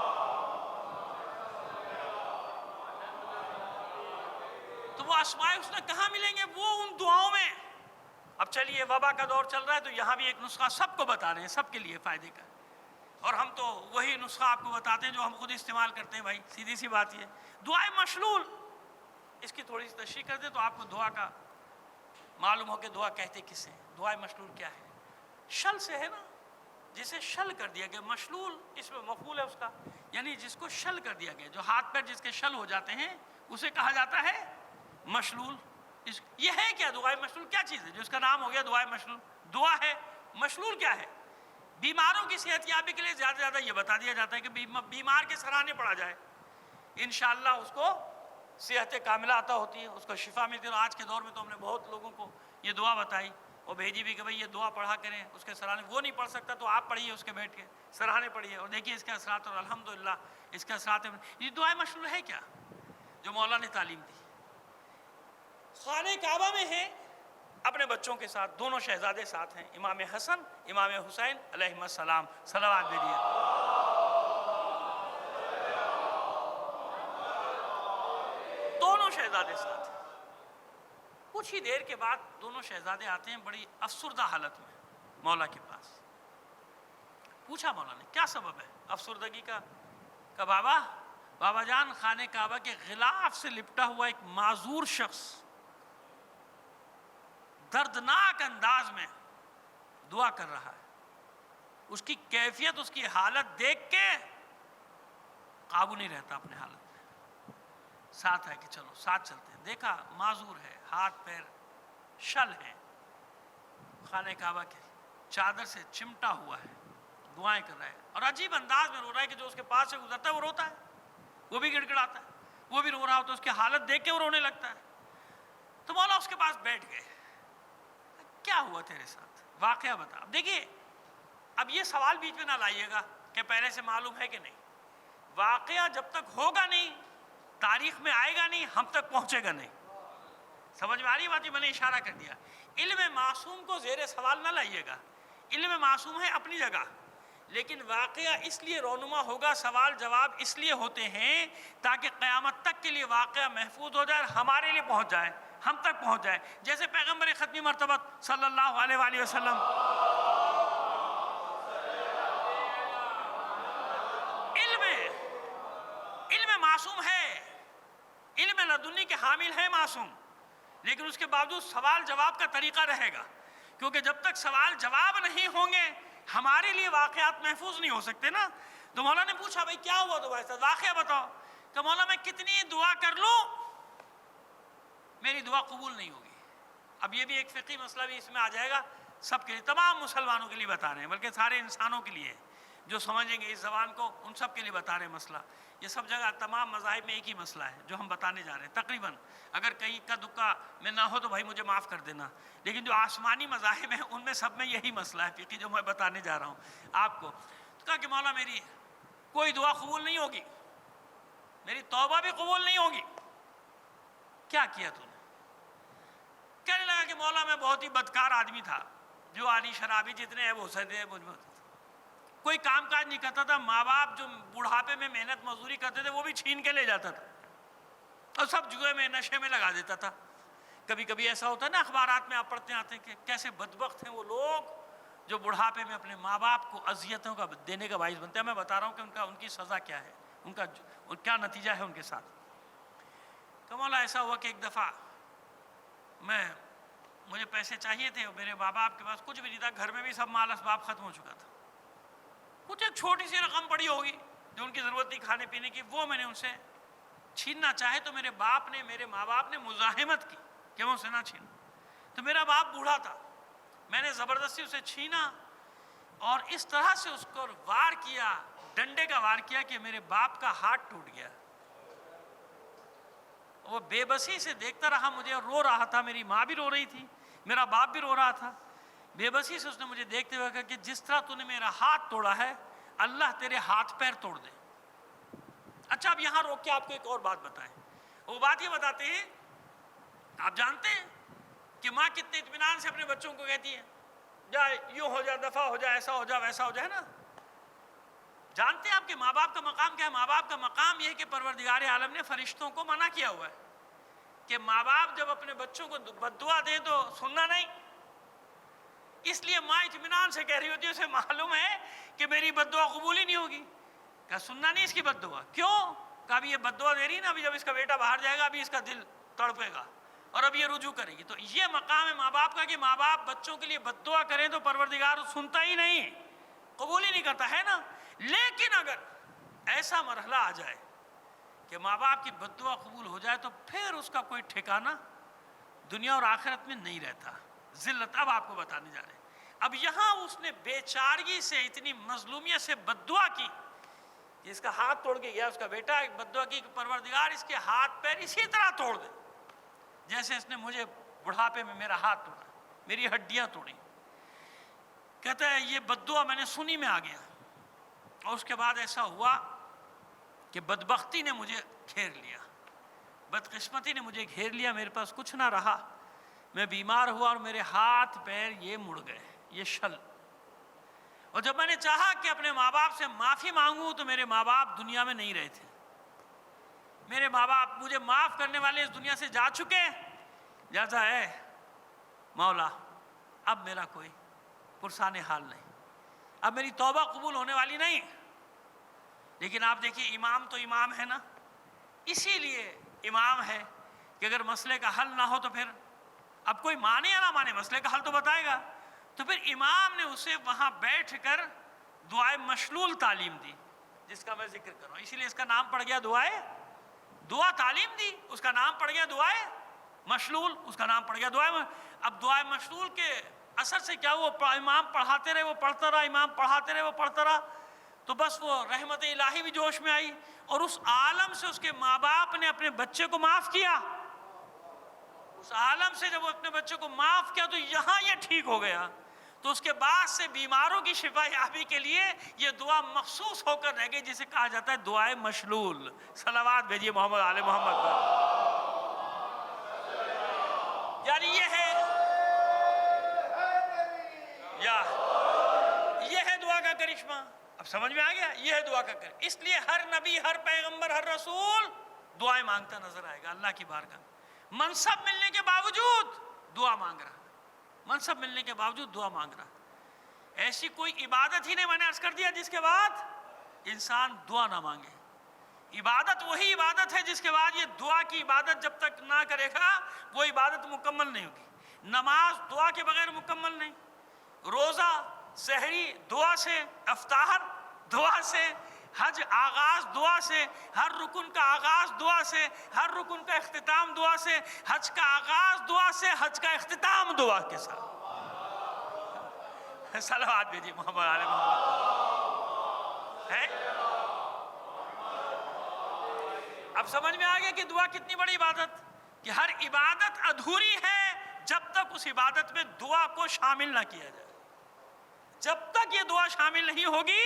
[SPEAKER 1] تو وہ اسماء الحسنی کہاں ملیں گے؟ وہ ان دعاؤں میں۔ اب چلیے، وبا کا دور چل رہا ہے تو یہاں بھی ایک نسخہ سب کو بتا رہے ہیں، سب کے لیے فائدے کا، اور ہم تو وہی نسخہ آپ کو بتاتے ہیں جو ہم خود استعمال کرتے ہیں۔ بھائی سیدھی سی بات یہ، دعائے مشلول، اس کی تھوڑی سی تشریح کر دیں تو آپ کو دعا کا معلوم ہو کہ دعا کہتے کس ہیں۔ دعائے مشلول کیا ہے؟ شل سے ہے نا، جسے شل کر دیا گیا، مشلول اس میں مفعول ہے اس کا، یعنی جس کو شل کر دیا گیا، جو ہاتھ پیر جس کے شل ہو جاتے ہیں اسے کہا جاتا ہے مشلول۔ یہ ہے کیا دعائے مشلول؟ کیا چیز ہے جو اس کا نام ہو گیا دعائے مشلول؟ دعا ہے۔ مشلول کیا ہے؟ بیماروں کی صحت یابی کے لیے زیادہ سے زیادہ یہ بتا دیا جاتا ہے کہ بیمار کے سرانے پڑا جائے، انشاءاللہ اس کو صحت کاملہ عطا ہوتی ہے، اس کو شفا ملتی ہے۔ آج کے دور میں تو ہم نے بہت لوگوں کو یہ دعا بتائی اور بھیجی بھی کہ بھئی یہ دعا پڑھا کریں اس کے سرانے، وہ نہیں پڑھ سکتا تو آپ پڑھیے اس کے بیٹھ کے، سرانے پڑھیے اور دیکھیے اس کے اثرات، اور الحمدللہ اس کے اثرات۔ یہ دعائے مشلول ہے کیا جو مولا نے تعلیم دی؟ خانہ کعبہ میں ہیں اپنے بچوں کے ساتھ، دونوں شہزادے ساتھ ہیں، امام حسن امام حسین علیہم السلام، صلوات بھیجیے۔ دونوں شہزادے ساتھ، کچھ ہی دیر کے بعد دونوں شہزادے آتے ہیں بڑی افسردہ حالت میں مولا کے پاس۔ پوچھا مولا نے کیا سبب ہے افسردگی کا؟ کہ بابا جان، خانہ کعبہ کے غلاف سے لپٹا ہوا ایک معذور شخص دردناک انداز میں دعا کر رہا ہے، اس کی کیفیت، اس کی حالت دیکھ کے قابو نہیں رہتا اپنے حالت میں۔ ساتھ ہے کہ چلو ساتھ چلتے ہیں، دیکھا معذور ہے، ہاتھ پیر شل ہیں، خانہ کعبہ کے چادر سے چمٹا ہوا ہے، دعائیں کر رہا ہے، اور عجیب انداز میں رو رہا ہے کہ جو اس کے پاس سے گزرتا ہے وہ روتا ہے، وہ بھی گڑ گڑاتا ہے، وہ بھی رو رہا ہوتا ہے، اس کی حالت دیکھ کے وہ رونے لگتا ہے۔ تو مولا اس کے پاس بیٹھ گئے، کیا ہوا تیرے ساتھ؟ واقعہ بتا۔ اب دیکھیے، اب یہ سوال بیچ میں نہ لائیے گا کہ پہلے سے معلوم ہے کہ نہیں، واقعہ جب تک ہوگا نہیں، تاریخ میں آئے گا نہیں، ہم تک پہنچے گا نہیں۔ سمجھ میں آ رہی بات؟ میں نے اشارہ کر دیا، علم معصوم کو زیر سوال نہ لائیے گا، علم معصوم ہے اپنی جگہ، لیکن واقعہ اس لیے رونما ہوگا، سوال جواب اس لیے ہوتے ہیں تاکہ قیامت تک کے لیے واقعہ محفوظ ہو جائے اور ہمارے لیے پہنچ جائے، ہم تک پہنچ جائے۔ جیسے پیغمبر ختمی مرتبت صلی اللہ علیہ وآلہ وسلم، علم معصوم ہے، علم لدنی کے حامل ہے معصوم، لیکن اس کے باوجود سوال جواب کا طریقہ رہے گا، کیونکہ جب تک سوال جواب نہیں ہوں گے ہمارے لیے واقعات محفوظ نہیں ہو سکتے نا۔ تو مولا نے پوچھا بھائی کیا ہوا تمہارے ساتھ، واقعہ بتاؤ۔ کہ مولا میں کتنی دعا کر لوں میری دعا قبول نہیں ہوگی۔ اب یہ بھی ایک فقہی مسئلہ بھی اس میں آ جائے گا، سب کے لیے، تمام مسلمانوں کے لیے بتا رہے ہیں، بلکہ سارے انسانوں کے لیے جو سمجھیں گے اس زبان کو، ان سب کے لیے بتا رہے ہیں مسئلہ۔ یہ سب جگہ تمام مذاہب میں ایک ہی مسئلہ ہے جو ہم بتانے جا رہے ہیں تقریباً، اگر کہیں کا دکا میں نہ ہو تو بھائی مجھے معاف کر دینا، لیکن جو آسمانی مذاہب ہیں ان میں سب میں یہی مسئلہ ہے فقہی جو میں بتانے جا رہا ہوں آپ کو۔ تو کہا کہ مولا میری کوئی دعا قبول نہیں ہوگی، میری توبہ بھی قبول نہیں ہوگی۔ کیا کیا تو نے؟ کہنے لگا کہ مولا میں بہت ہی بدکار آدمی تھا، جو عالی شرابی جتنے ہیں وہ سدے مجھ میں کوئی کام کاج نہیں کرتا تھا، ماں باپ جو بڑھاپے میں محنت مزدوری کرتے تھے وہ بھی چھین کے لے جاتا تھا، اور سب جوئے میں نشے میں لگا دیتا تھا۔ کبھی کبھی ایسا ہوتا ہے نا، اخبارات میں آپ پڑھتے آتے ہیں کہ کیسے بدبخت ہیں وہ لوگ جو بڑھاپے میں اپنے ماں باپ کو اذیتوں کا دینے کا باعث بنتے ہیں۔ میں بتا رہا ہوں کہ ان کی سزا کیا ہے، ان کا کیا نتیجہ ہے ان کے ساتھ۔ کہ مولا ایسا ہوا کہ ایک دفعہ مجھے پیسے چاہیے تھے، اور میرے ماں باپ کے پاس کچھ بھی نہیں تھا، گھر میں بھی سب مال اسباب ختم ہو چکا تھا، کچھ ایک چھوٹی سی رقم پڑی ہوگی جو ان کی ضرورت تھی کھانے پینے کی، وہ میں نے ان سے چھیننا چاہے تو میرے ماں باپ نے مزاحمت کی کہ میں اسے نہ چھینوں۔ تو میرا باپ بوڑھا تھا، میں نے زبردستی اسے چھینا اور اس طرح سے اس کو وار کیا، ڈنڈے کا وار کیا کہ میرے باپ کا ہاتھ ٹوٹ گیا۔ وہ بے بسی سے دیکھتا رہا مجھے، اور رو رہا تھا، میری ماں بھی رو رہی تھی، میرا باپ بھی رو رہا تھا۔ بے بسی سے اس نے مجھے دیکھتے ہوئے کہا کہ جس طرح تو نے میرا ہاتھ توڑا ہے، اللہ تیرے ہاتھ پیر توڑ دے۔ اچھا، اب یہاں روک کے آپ کو ایک اور بات بتائیں۔ وہ بات یہ بتاتے ہیں، آپ جانتے ہیں کہ ماں کتنے اطمینان سے اپنے بچوں کو کہتی ہے جا یوں ہو جا، دفع ہو جا، ایسا ہو جا، ویسا ہو جائے نا۔ جانتے ہیں آپ کہ ماں باپ کا مقام کیا ہے؟ ماں باپ کا مقام یہ ہے کہ پروردگار عالم نے فرشتوں کو منع کیا ہوا ہے کہ ماں باپ جب اپنے بچوں کو بد دعا دیں تو سننا نہیں۔ اس لیے ماں اطمینان سے کہہ رہی ہوتی ہے، اسے معلوم ہے کہ میری بد دعا قبول ہی نہیں ہوگی، کہ سننا نہیں اس کی بد دعا۔ کیوں؟ کہ ابھی یہ بد دعا دے رہی ہے نا، ابھی جب اس کا بیٹا باہر جائے گا ابھی اس کا دل تڑپے گا اور اب یہ رجوع کرے گی۔ تو یہ مقام ہے ماں باپ کا کہ ماں باپ بچوں کے لیے بد دعا کریں تو پروردگار سنتا ہی نہیں، قبول ہی نہیں کرتا ہے نا۔ لیکن اگر ایسا مرحلہ آ جائے کہ ماں باپ کی بد دعا قبول ہو جائے تو پھر اس کا کوئی ٹھکانہ دنیا اور آخرت میں نہیں رہتا۔ ذلت اب آپ کو بتانے جا رہے ہیں۔ اب یہاں اس نے بے چارگی سے، اتنی مظلومیت سے بد دعا کی کہ اس کا ہاتھ توڑ کے گیا اس کا بیٹا، ایک بد دعا کی کہ پروردگار اس کے ہاتھ پیر اسی طرح توڑ دے جیسے اس نے مجھے بڑھاپے میں میرا ہاتھ توڑا، میری ہڈیاں توڑی۔ کہتا ہے یہ بد دعا میں نے سنی میں آ گیا، اور اس کے بعد ایسا ہوا کہ بدبختی نے مجھے گھیر لیا، بدقسمتی نے مجھے گھیر لیا، میرے پاس کچھ نہ رہا، میں بیمار ہوا اور میرے ہاتھ پیر یہ مڑ گئے، یہ شل۔ اور جب میں نے چاہا کہ اپنے ماں باپ سے معافی مانگوں تو میرے ماں باپ دنیا میں نہیں رہے تھے، میرے ماں باپ مجھے معاف کرنے والے اس دنیا سے جا چکے، لہذا ہے مولا اب میرا کوئی پرسان حال نہیں، اب میری توبہ قبول ہونے والی نہیں۔ لیکن آپ دیکھیے امام تو امام ہے نا، اسی لیے امام ہے کہ اگر مسئلے کا حل نہ ہو تو پھر اب کوئی مانے یا نہ مانے مسئلے کا حل تو بتائے گا۔ تو پھر امام نے اسے وہاں بیٹھ کر دعائے مشلول تعلیم دی، جس کا میں ذکر کروں، اسی لیے اس کا نام پڑ گیا دعا تعلیم دی، اس کا نام پڑ گیا دعائے مشلول، اس کا نام پڑ گیا دعائے۔ اب دعائے مشلول کے اثر سے کیا ہوا، امام پڑھاتے رہے وہ پڑھتا رہا، امام پڑھاتے رہے وہ پڑھتا رہا، تو بس وہ رحمت الہی بھی جوش میں آئی، اور اس عالم سے اس کے ماں باپ نے اپنے بچے کو معاف کیا۔ اس عالم سے جب وہ اپنے بچے کو معاف کیا تو یہاں یہ ٹھیک ہو گیا، تو اس کے بعد سے بیماروں کی شفا یابی کے لیے یہ دعا مخصوص ہو کر رہ گئی، جسے کہا جاتا ہے دعائے مشلول۔ صلوات بھیجیے محمد آل محمد پر۔ یعنی یہ ہے دعا کا کرشمہ۔ اب سمجھ میں آ گیا، یہ ہے دعا کا کرشمہ۔ اس لیے ہر نبی، ہر پیغمبر، ہر رسول دعائیں مانگتا نظر آئے گا اللہ کی بارگاہ میں۔ منصب ملنے کے باوجود دعا مانگ رہا، منصب ملنے کے باوجود دعا مانگ رہا۔ ایسی کوئی عبادت ہی نہیں، میں نے عرض کر دیا، جس کے بعد انسان دعا نہ مانگے۔ عبادت وہی عبادت ہے جس کے بعد یہ دعا کی عبادت جب تک نہ کرے گا وہ عبادت مکمل نہیں ہوگی۔ نماز دعا کے بغیر مکمل نہیں، روزہ سحری دعا سے، افطار دعا سے، حج آغاز دعا سے، ہر رکن کا آغاز دعا سے، ہر رکن کا اختتام دعا سے، حج کا آغاز دعا سے، حج کا اختتام دعا کے ساتھ۔ صلوات بھیجیے محمد علیہ محمد ہے۔ اب سمجھ میں آ گیا کہ دعا کتنی بڑی عبادت، کہ ہر عبادت ادھوری ہے جب تک اس عبادت میں دعا کو شامل نہ کیا جائے۔ جب تک یہ دعا شامل نہیں ہوگی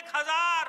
[SPEAKER 1] 1000।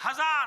[SPEAKER 1] 1000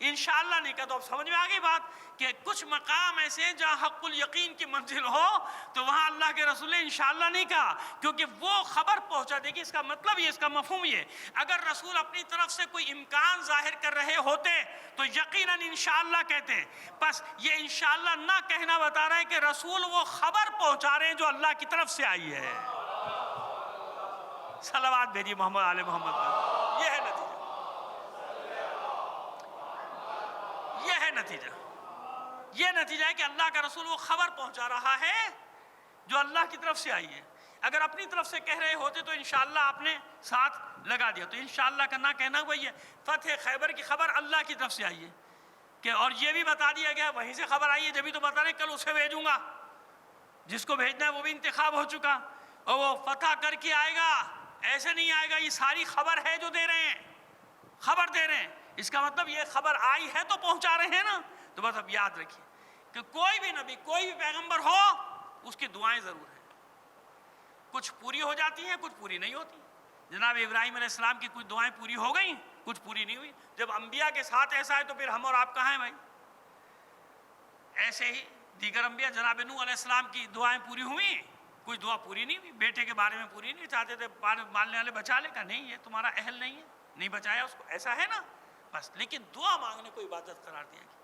[SPEAKER 1] انشاءاللہ نہیں کہا۔ تو اب سمجھ میں آ گئی بات کہ کچھ مقام ایسے ہیں جہاں حق الیقین کی منزل ہو تو وہاں اللہ کے رسول نے انشاءاللہ نہیں کہا، کیونکہ وہ خبر پہنچا دے گی۔ اس کا مطلب یہ، اس کا مفہوم یہ، اگر رسول اپنی طرف سے کوئی امکان ظاہر کر رہے ہوتے تو یقیناً انشاءاللہ کہتے۔ بس یہ انشاءاللہ نہ کہنا بتا رہا ہے کہ رسول وہ خبر پہنچا رہے ہیں جو اللہ کی طرف سے آئی ہے۔ صلوات بھیجیے محمد آل محمد پر۔ یہ ہے نتیجہ، یہ ہے نتیجہ، یہ نتیجہ ہے کہ اللہ کا رسول وہ خبر پہنچا رہا ہے جو اللہ کی طرف سے آئی ہے۔ اگر اپنی طرف سے کہہ رہے ہوتے تو انشاءاللہ آپ نے ساتھ لگا دیا۔ تو انشاءاللہ کا نہ کہنا وہی ہے۔ فتح خیبر کی خبر اللہ کی طرف سے آئی ہے کہ، اور یہ بھی بتا دیا گیا وہیں سے خبر آئی ہے، جبھی تو بتا رہے کل اسے بھیجوں گا، جس کو بھیجنا ہے وہ بھی انتخاب ہو چکا، اور وہ فتح کر کے آئے گا، ایسے نہیں آئے گا۔ یہ ساری خبر ہے جو دے رہے ہیں، خبر دے رہے ہیں، اس کا مطلب یہ خبر آئی ہے تو پہنچا رہے ہیں نا۔ تو بس اب یاد رکھیے کہ کوئی بھی نبی، کوئی بھی پیغمبر ہو، اس کی دعائیں ضرور ہیں، کچھ پوری ہو جاتی ہیں، کچھ پوری نہیں ہوتی۔ جناب ابراہیم علیہ السلام کی کچھ دعائیں پوری ہو گئیں، کچھ پوری نہیں ہوئی۔ جب انبیاء کے ساتھ ایسا ہے تو پھر ہم اور آپ کہاں ہیں بھائی؟ ایسے ہی دیگر انبیاء، جناب نوح علیہ السلام کی دعائیں پوری ہوئیں، کچھ دعا پوری نہیں ہوئی، بیٹے کے بارے میں پوری نہیں، چاہتے تھے مالنے والے بچا لے، کہا نہیں یہ تمہارا اہل نہیں ہے، نہیں بچایا اس کو، ایسا ہے نا بس۔ لیکن دعا مانگنے کو عبادت قرار دیا گیا،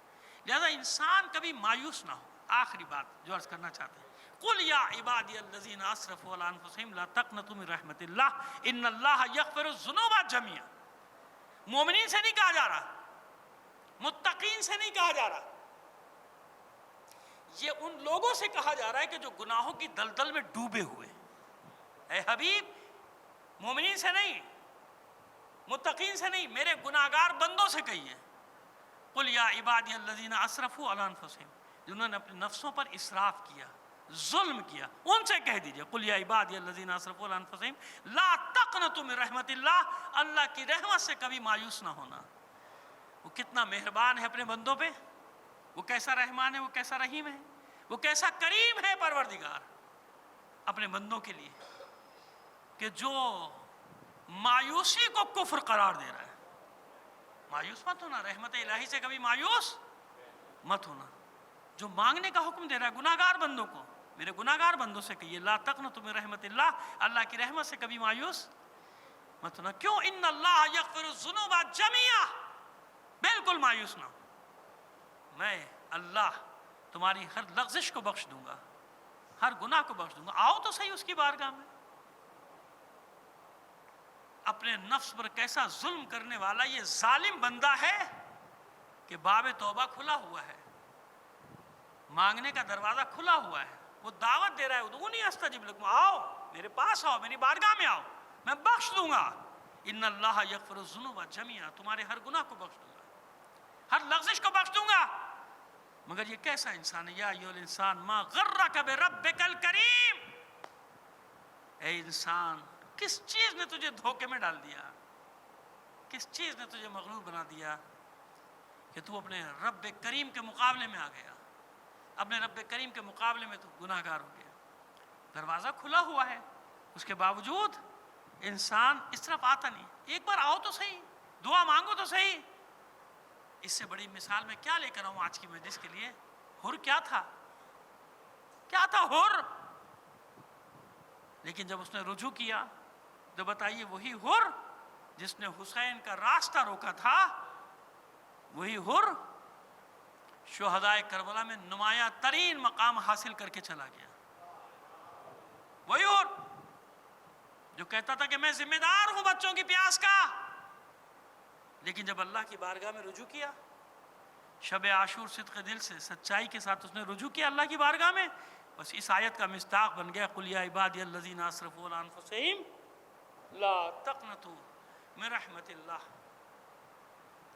[SPEAKER 1] لہذا انسان کبھی مایوس نہ ہو۔ آخری بات جو عرض کرنا چاہتے ہیں، قل یا عبادی الذین اسرفوا علی انفسہم لا تقنطوا من رحمت اللہ ان اللہ یغفر الذنوب جميعا۔ مومنین سے نہیں کہا جا رہا، متقین سے نہیں کہا جا رہا، یہ ان لوگوں سے کہا جا رہا ہے کہ جو گناہوں کی دلدل میں ڈوبے ہوئے۔ اے حبیب، مومنین سے نہیں، متقین سے نہیں، میرے گناہگار بندوں سے کہیے۔ قل یا عبادی الذین اسرفوا علی انفسہم، جنہوں نے اپنے نفسوں پر اسراف کیا، ظلم کیا، ان سے کہہ دیجئے قل یا عبادی الذین اسرفوا علی انفسہم لا تقنطوا من رحمت اللہ، اللہ کی رحمت سے کبھی مایوس نہ ہونا۔ وہ کتنا مہربان ہے اپنے بندوں پہ، وہ کیسا رحمان ہے، وہ کیسا رحیم ہے، وہ کیسا کریم ہے پروردگار اپنے بندوں کے لیے، کہ جو مایوسی کو کفر قرار دے رہا ہے۔ مایوس مت ہونا، رحمت الہی سے کبھی مایوس مت ہونا۔ جو مانگنے کا حکم دے رہا ہے گناہگار بندوں کو، میرے گناہگار بندوں سے کہیے لا تقنطوا من رحمت اللہ، اللہ کی رحمت سے کبھی مایوس مت ہونا۔ کیوں؟ ان اللہ یغفر الذنوب جميعا، بالکل مایوس نہ ہو، میں اللہ تمہاری ہر لغزش کو بخش دوں گا، ہر گناہ کو بخش دوں گا۔ آؤ تو صحیح اس کی بارگاہ میں۔ اپنے نفس پر کیسا ظلم کرنے والا یہ ظالم بندہ ہے کہ باب توبہ کھلا ہوا ہے، مانگنے کا دروازہ کھلا ہوا ہے، وہ دعوت دے رہا ہے ادعونی استجب لکم، آؤ میرے پاس آؤ، میری بارگاہ میں آؤ، میں بخش دوں گا۔ ان اللہ یغفر الذنوب جميعا، تمہارے ہر گناہ کو بخش دوں گا، ہر لغزش کو بخش دوں گا۔ مگر یہ کیسا انسان ہے؟ یا ایھا الانسان ما غرک بربک الکریم، اے انسان کس چیز نے تجھے دھوکے میں ڈال دیا، کس چیز نے تجھے مغرور بنا دیا کہ تو اپنے رب کریم کے مقابلے میں آ گیا، اپنے رب کریم کے مقابلے میں تو گناہگار ہو گیا۔ دروازہ کھلا ہوا ہے، اس کے باوجود انسان اس طرف آتا نہیں۔ ایک بار آؤ تو صحیح، دعا مانگو تو صحیح۔ اس سے بڑی مثال میں کیا لے کر آؤں آج کی مجلس کے لیے؟ حر کیا تھا؟ کیا تھا حر؟ لیکن جب اس نے رجوع کیا تو بتائیے وہی حر جس نے حسین کا راستہ روکا تھا، وہی حر شہدائے کربلا میں نمایاں ترین مقام حاصل کر کے چلا گیا، وہی حر جو کہتا تھا کہ میں ذمہ دار ہوں بچوں کی پیاس کا، لیکن جب اللہ کی بارگاہ میں رجوع کیا، شب عاشور صدق دل سے سچائی کے ساتھ اس نے رجوع کیا اللہ کی بارگاہ میں، بس اس آیت کا مصداق بن گیا قل یا عبادی الذین اسرفوا علی انفسہم لا تقنطوا من رحمت اللہ۔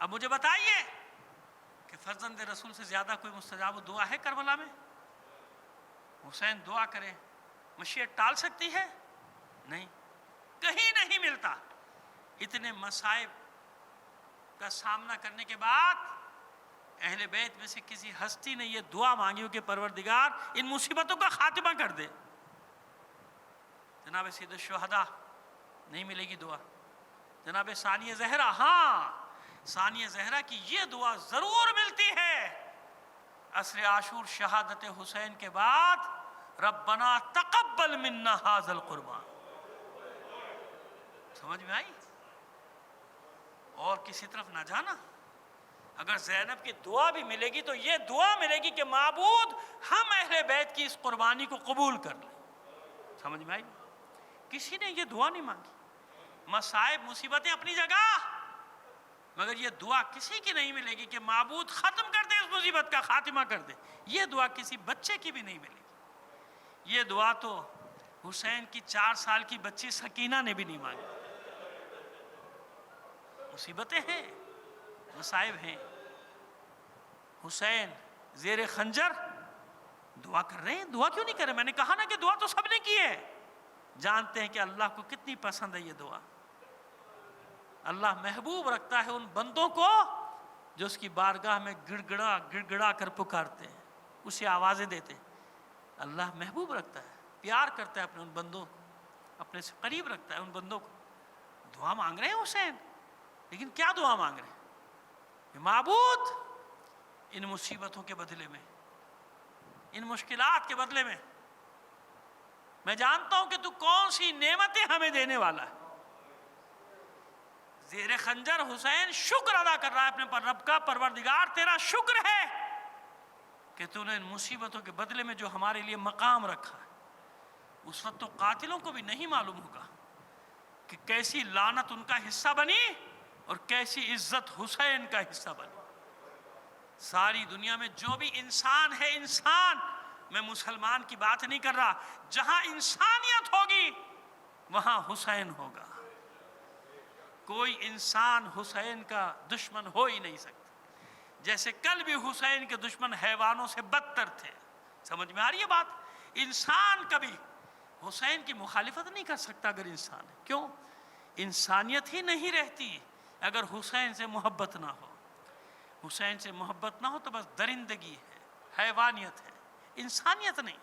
[SPEAKER 1] اب مجھے بتائیے کہ فرزند رسول سے زیادہ کوئی مستجاب دعا ہے کربلا میں؟ حسین دعا کرے، مشیت ٹال سکتی ہے؟ نہیں، کہیں نہیں ملتا۔ اتنے مصائب کا سامنا کرنے کے بعد اہل بیت میں سے کسی ہستی نے یہ دعا مانگی ہو کہ پروردگار ان مصیبتوں کا خاتمہ کر دے۔ جناب سید الشہداء نہیں ملے گی دعا، جناب ثانی زہرا، ہاں ثانیہ زہرا کی یہ دعا ضرور ملتی ہے عصر عاشور شہادت حسین کے بعد، ربنا تقبل منا ھذا القربان۔ سمجھ میں آئی؟ اور کسی طرف نہ جانا۔ اگر زینب کی دعا بھی ملے گی تو یہ دعا ملے گی کہ معبود ہم اہل بیت کی اس قربانی کو قبول کر لیں۔ سمجھ میں آئی؟ کسی نے یہ دعا نہیں مانگی۔ مصائب مصیبتیں اپنی جگہ، مگر یہ دعا کسی کی نہیں ملے گی کہ معبود ختم کر دے اس مصیبت کا، خاتمہ کر دے۔ یہ دعا کسی بچے کی بھی نہیں ملے گی۔ یہ دعا تو حسین کی 4 سال کی بچی سکینہ نے بھی نہیں مانگی۔ مصیبتیں ہیں، مصائب ہیں، حسین زیر خنجر دعا کر رہے ہیں۔ دعا کیوں نہیں کر رہے؟ میں نے کہا نا کہ دعا تو سب نے کی ہے۔ جانتے ہیں کہ اللہ کو کتنی پسند ہے یہ دعا۔ اللہ محبوب رکھتا ہے ان بندوں کو جو اس کی بارگاہ میں گڑ گڑا کر پکارتے ہیں، اسے آوازیں دیتے ہیں۔ اللہ محبوب رکھتا ہے، پیار کرتا ہے اپنے ان بندوں کو، اپنے سے قریب رکھتا ہے ان بندوں کو۔ دعا مانگ رہے ہیں حسین، لیکن کیا دعا مانگ رہے ہیں؟ کہ معبود ان مصیبتوں کے بدلے میں، ان مشکلات کے بدلے میں جانتا ہوں کہ تو کون سی نعمتیں ہمیں دینے والا ہے۔ زیر خنجر حسین شکر ادا کر رہا ہے اپنے پر رب کا، پروردگار تیرا شکر ہے کہ تو نے ان مصیبتوں کے بدلے میں جو ہمارے لیے مقام رکھا ہے۔ اس وقت تو قاتلوں کو بھی نہیں معلوم ہوگا کہ کیسی لعنت ان کا حصہ بنی اور کیسی عزت حسین کا حصہ بنی۔ ساری دنیا میں جو بھی انسان ہے، انسان، میں مسلمان کی بات نہیں کر رہا، جہاں انسانیت ہوگی وہاں حسین ہوگا۔ کوئی انسان حسین کا دشمن ہو ہی نہیں سکتا۔ جیسے کل بھی حسین کے دشمن حیوانوں سے بدتر تھے۔ سمجھ میں آ رہی ہے بات؟ انسان کبھی حسین کی مخالفت نہیں کر سکتا اگر انسان ہے۔ کیوں؟ انسانیت ہی نہیں رہتی اگر حسین سے محبت نہ ہو۔ حسین سے محبت نہ ہو تو بس درندگی ہے، حیوانیت ہے، انسانیت نہیں۔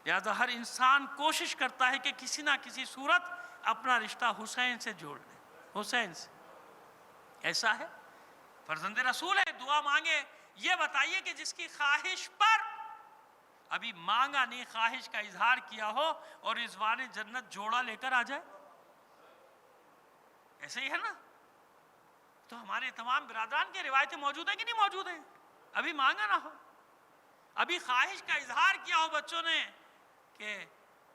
[SPEAKER 1] لہذا ہر انسان کوشش کرتا ہے کہ کسی نہ کسی صورت اپنا رشتہ حسین سے جوڑ لے، حسین سے۔ ایسا ہے، فرزند رسول ہے، دعا مانگے۔ یہ بتائیے کہ جس کی خواہش پر ابھی مانگا نہیں، خواہش کا اظہار کیا ہو اور رضوان جنت جوڑا لے کر آ جائے، ایسے ہی ہے نا؟ تو ہمارے تمام برادران کی روایتیں موجود ہیں کہ نہیں موجود ہیں؟ ابھی مانگا نہ ہو، ابھی خواہش کا اظہار کیا ہو بچوں نے کہ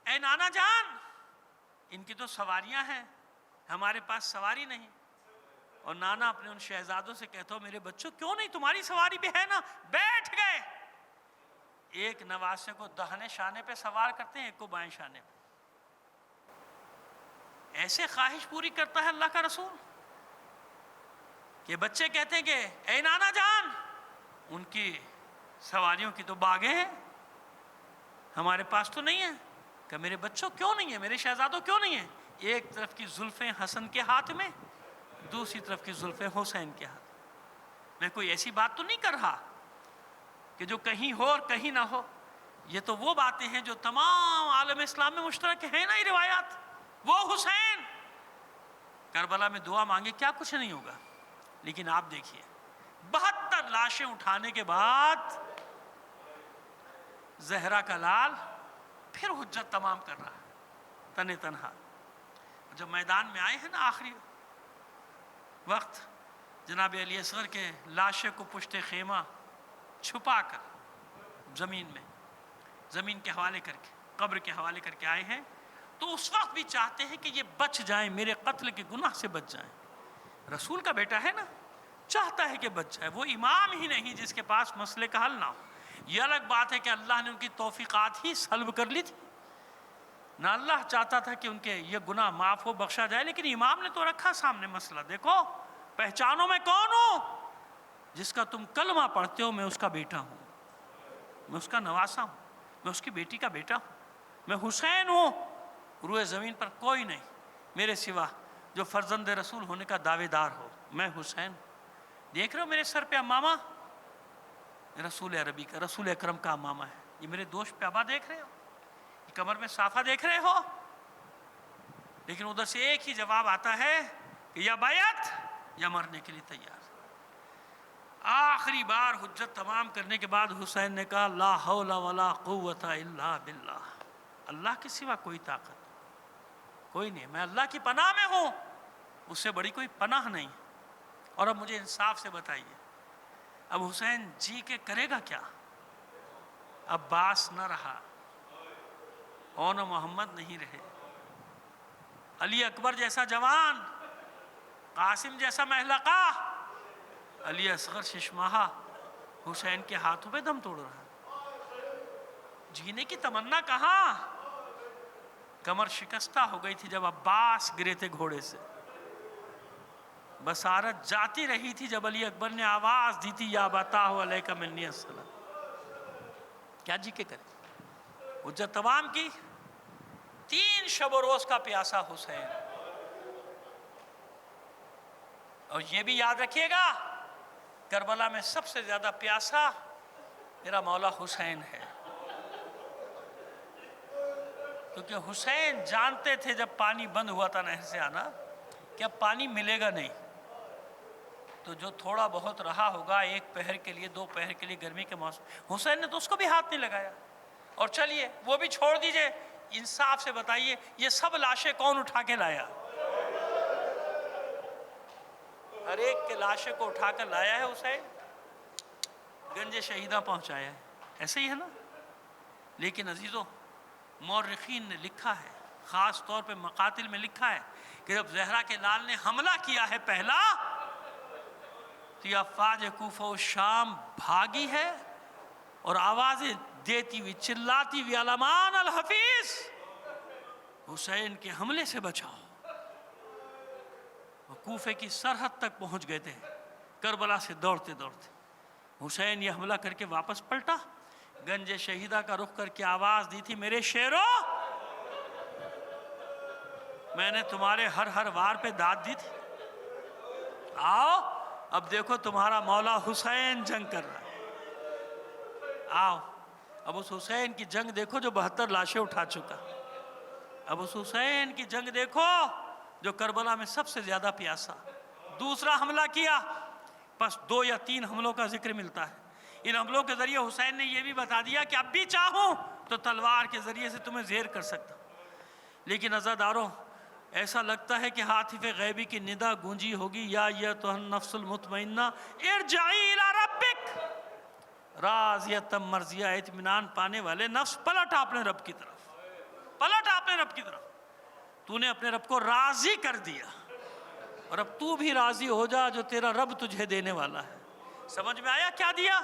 [SPEAKER 1] اے نانا جان، ان کی تو سواریاں ہیں، ہمارے پاس سواری نہیں، اور نانا اپنے ان شہزادوں سے کہتا ہو میرے بچوں کیوں نہیں، تمہاری سواری بھی ہے نا، بیٹھ گئے۔ ایک نواسے کو دہنے شانے پہ سوار کرتے ہیں، ایک کو بائیں شانے پہ۔ ایسے خواہش پوری کرتا ہے اللہ کا رسول کہ بچے کہتے ہیں کہ اے نانا جان، ان کی سواریوں کی تو باغیں ہیں، ہمارے پاس تو نہیں ہے۔ کہ میرے بچوں کیوں نہیں ہے، میرے شہزادوں کیوں نہیں ہیں؟ ایک طرف کی زلفیں حسن کے ہاتھ میں، دوسری طرف کی زلفیں حسین کے ہاتھ۔ میں کوئی ایسی بات تو نہیں کر رہا کہ جو کہیں ہو اور کہیں نہ ہو۔ یہ تو وہ باتیں ہیں جو تمام عالم اسلام میں مشترک ہیں نا، یہ روایات۔ وہ حسین کربلا میں دعا مانگے کیا کچھ نہیں ہوگا، لیکن آپ دیکھیے 72 لاشیں اٹھانے کے بعد زہرا کا لال پھر حجت تمام کر رہا ہے تن تنہا۔ جب میدان میں آئے ہیں نا آخری وقت، جناب علی اصغر کے لاشے کو پشت خیمہ چھپا کر زمین کے حوالے کر کے، قبر کے حوالے کر کے آئے ہیں، تو اس وقت بھی چاہتے ہیں کہ یہ بچ جائیں، میرے قتل کے گناہ سے بچ جائیں۔ رسول کا بیٹا ہے نا، چاہتا ہے کہ بچ جائے۔ وہ امام ہی نہیں جس کے پاس مسئلے کا حل نہ ہو۔ یہ الگ بات ہے کہ اللہ نے ان کی توفیقات ہی سلب کر لی تھی، نہ اللہ چاہتا تھا کہ ان کے یہ گناہ معاف ہو، بخشا جائے، لیکن امام نے تو رکھا سامنے مسئلہ، دیکھو پہچانو میں کون ہوں، جس کا تم کلمہ پڑھتے ہو میں اس کا بیٹا ہوں، میں اس کا نواسا ہوں، میں اس کی بیٹی کا بیٹا ہوں، میں حسین ہوں۔ روئے زمین پر کوئی نہیں میرے سوا جو فرزند رسول ہونے کا دعوے دار ہو، میں حسین ہوں۔ دیکھ رہے ہو میرے سر پہ امامہ، رسول عربی کا، رسول اکرم کا امامہ ہے۔ یہ میرے دوست پہ ابا دیکھ رہے ہو، یہ کمر میں صافہ دیکھ رہے ہو، لیکن ادھر سے ایک ہی جواب آتا ہے کہ یا بیعت یا مرنے کے لیے تیار. آخری بار حجت تمام کرنے کے بعد حسین نے کہا لا حول ولا قوت الا باللہ، اللہ کے سوا کوئی طاقت کوئی نہیں، میں اللہ کی پناہ میں ہوں، اس سے بڑی کوئی پناہ نہیں. اور اب مجھے انصاف سے بتائیے، اب حسین جی کے کرے گا کیا؟ عباس نہ رہا، اون محمد نہیں رہے، علی اکبر جیسا جوان، قاسم جیسا محلقہ، علی اصغر ششماہا حسین کے ہاتھوں پہ دم توڑ رہا ہے. جینے کی تمنا کہاں؟ کمر شکستہ ہو گئی تھی جب عباس گرے تھے گھوڑے سے، بصارت جاتی رہی تھی جب علی اکبر نے آواز دی تھی یا ابتاہ علیک منی السلام. کیا جی کے کرے؟ حجت تمام کی، 3 شب و روز کا پیاسا حسین. اور یہ بھی یاد رکھیے گا، کربلا میں سب سے زیادہ پیاسا میرا مولا حسین ہے، کیونکہ حسین جانتے تھے جب پانی بند ہوا تھا نہر سے آنا کہ اب پانی ملے گا نہیں، تو جو تھوڑا بہت رہا ہوگا 1 پہر کے لیے 2 پہر کے لیے گرمی کے موسم، حسین نے تو اس کو بھی ہاتھ نہیں لگایا. اور چلیے وہ بھی چھوڑ دیجئے، انصاف سے بتائیے یہ سب لاشیں کون اٹھا کے لایا؟ ہر ایک کے لاشیں کو اٹھا کر لایا ہے حسین، گنج شہیدہ پہنچایا ہے. ایسے ہی ہے نا؟ لیکن عزیزوں، مورخین نے لکھا ہے، خاص طور پہ مقاتل میں لکھا ہے کہ جب زہرا کے لال نے حملہ کیا ہے پہلا، تو یہ افواج کوفہ و شام بھاگی ہے اور آوازیں دیتی ہوئی چلاتی ہوئی علمان الحفیظ، حسین کے حملے سے بچاؤ. وہ کوفے کی سرحد تک پہنچ گئے تھے کربلا سے دوڑتے دوڑتے. حسین یہ حملہ کر کے واپس پلٹا، گنج شہیدہ کا رخ کر کے آواز دی تھی میرے شیرو، میں نے تمہارے ہر وار پہ داد دی تھی، آؤ اب دیکھو تمہارا مولا حسین جنگ کر رہا ہے. آؤ اب اس حسین کی جنگ دیکھو جو 72 لاشیں اٹھا چکا، اب اس حسین کی جنگ دیکھو جو کربلا میں سب سے زیادہ پیاسا. دوسرا حملہ کیا، بس 2 یا 3 حملوں کا ذکر ملتا ہے. ان حملوں کے ذریعے حسین نے یہ بھی بتا دیا کہ اب بھی چاہوں تو تلوار کے ذریعے سے تمہیں زیر کر سکتا. لیکن عزاداروں، ایسا لگتا ہے کہ حاطف غیبی کی ندا گونجی ہوگی یا ایتھا النفس المطمئنہ ارجعی الی ربک راضیۃ مرضیہ. اطمینان پانے والے نفس، پلٹ اپنے رب کی طرف، پلٹ اپنے رب کی طرف. تو نے اپنے رب کو راضی کر دیا، اور اب تو بھی راضی ہو جا جو تیرا رب تجھے دینے والا ہے. سمجھ میں آیا کیا دیا؟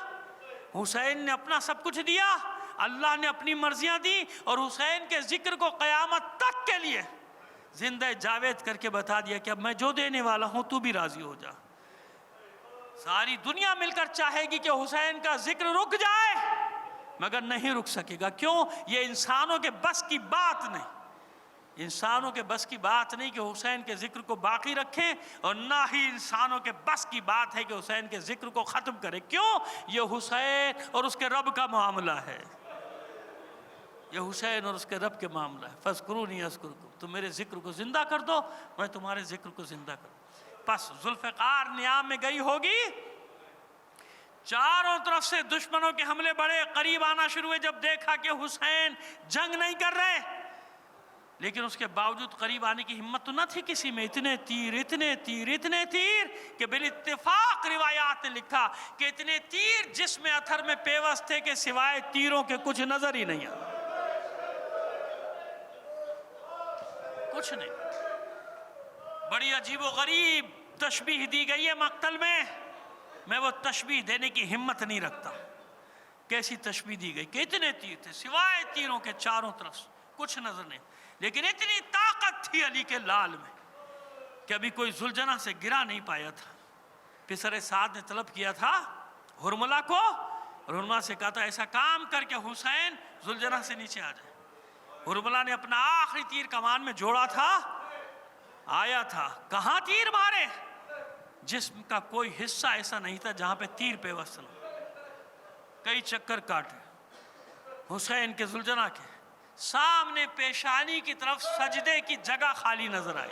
[SPEAKER 1] حسین نے اپنا سب کچھ دیا، اللہ نے اپنی مرضیاں دی، اور حسین کے ذکر کو قیامت تک کے لیے زندہ جاوید کر کے بتا دیا کہ اب میں جو دینے والا ہوں تو بھی راضی ہو جا. ساری دنیا مل کر چاہے گی کہ حسین کا ذکر رک جائے، مگر نہیں رک سکے گا. کیوں؟ یہ انسانوں کے بس کی بات نہیں، انسانوں کے بس کی بات نہیں کہ حسین کے ذکر کو باقی رکھیں، اور نہ ہی انسانوں کے بس کی بات ہے کہ حسین کے ذکر کو ختم کریں. کیوں؟ یہ حسین اور اس کے رب کا معاملہ ہے، یہ حسین اور اس کے رب کے معاملہ ہے. فاذکرونی اذکرکم، تم میرے ذکر کو زندہ کر دو، میں تمہارے ذکر کو زندہ کر دوں. پس ذوالفقار نیام میں گئی ہوگی، چاروں طرف سے دشمنوں کے حملے بڑے قریب آنا شروع ہوئے. جب دیکھا کہ حسین جنگ نہیں کر رہے، لیکن اس کے باوجود قریب آنے کی ہمت تو نہ تھی کسی میں. اتنے تیر اتنے تیر اتنے تیر کہ بالاتفاق روایات نے لکھا کہ اتنے تیر جس میں اتھر میں پیوست تھے کہ سوائے تیروں کے کچھ نظر ہی نہیں آیا، کچھ نہیں. بڑی عجیب و غریب تشبیہ دی گئی ہے مقتل میں وہ تشبیہ دینے کی ہمت نہیں رکھتا. کیسی تشبیہ دی گئی کہ اتنے تیر تھے، سوائے تیروں کے چاروں طرف کچھ نظر نہیں، لیکن اتنی طاقت تھی علی کے لال میں کہ ابھی کوئی ذوالجناح سے گرا نہیں پایا تھا. پسر سعد نے طلب کیا تھا حرملہ کو، اور حرملہ سے کہا تھا ایسا کام کر کے حسین ذوالجناح سے نیچے آ جائے. حرملہ نے اپنا آخری تیر کمان میں جوڑا تھا، آیا تھا، کہاں تیر مارے؟ جسم کا کوئی حصہ ایسا نہیں تھا جہاں پہ تیر پیوست نہ. کئی چکر کاٹے حسین کے ذوالجناح کے، سامنے پیشانی کی طرف سجدے کی جگہ خالی نظر آئی.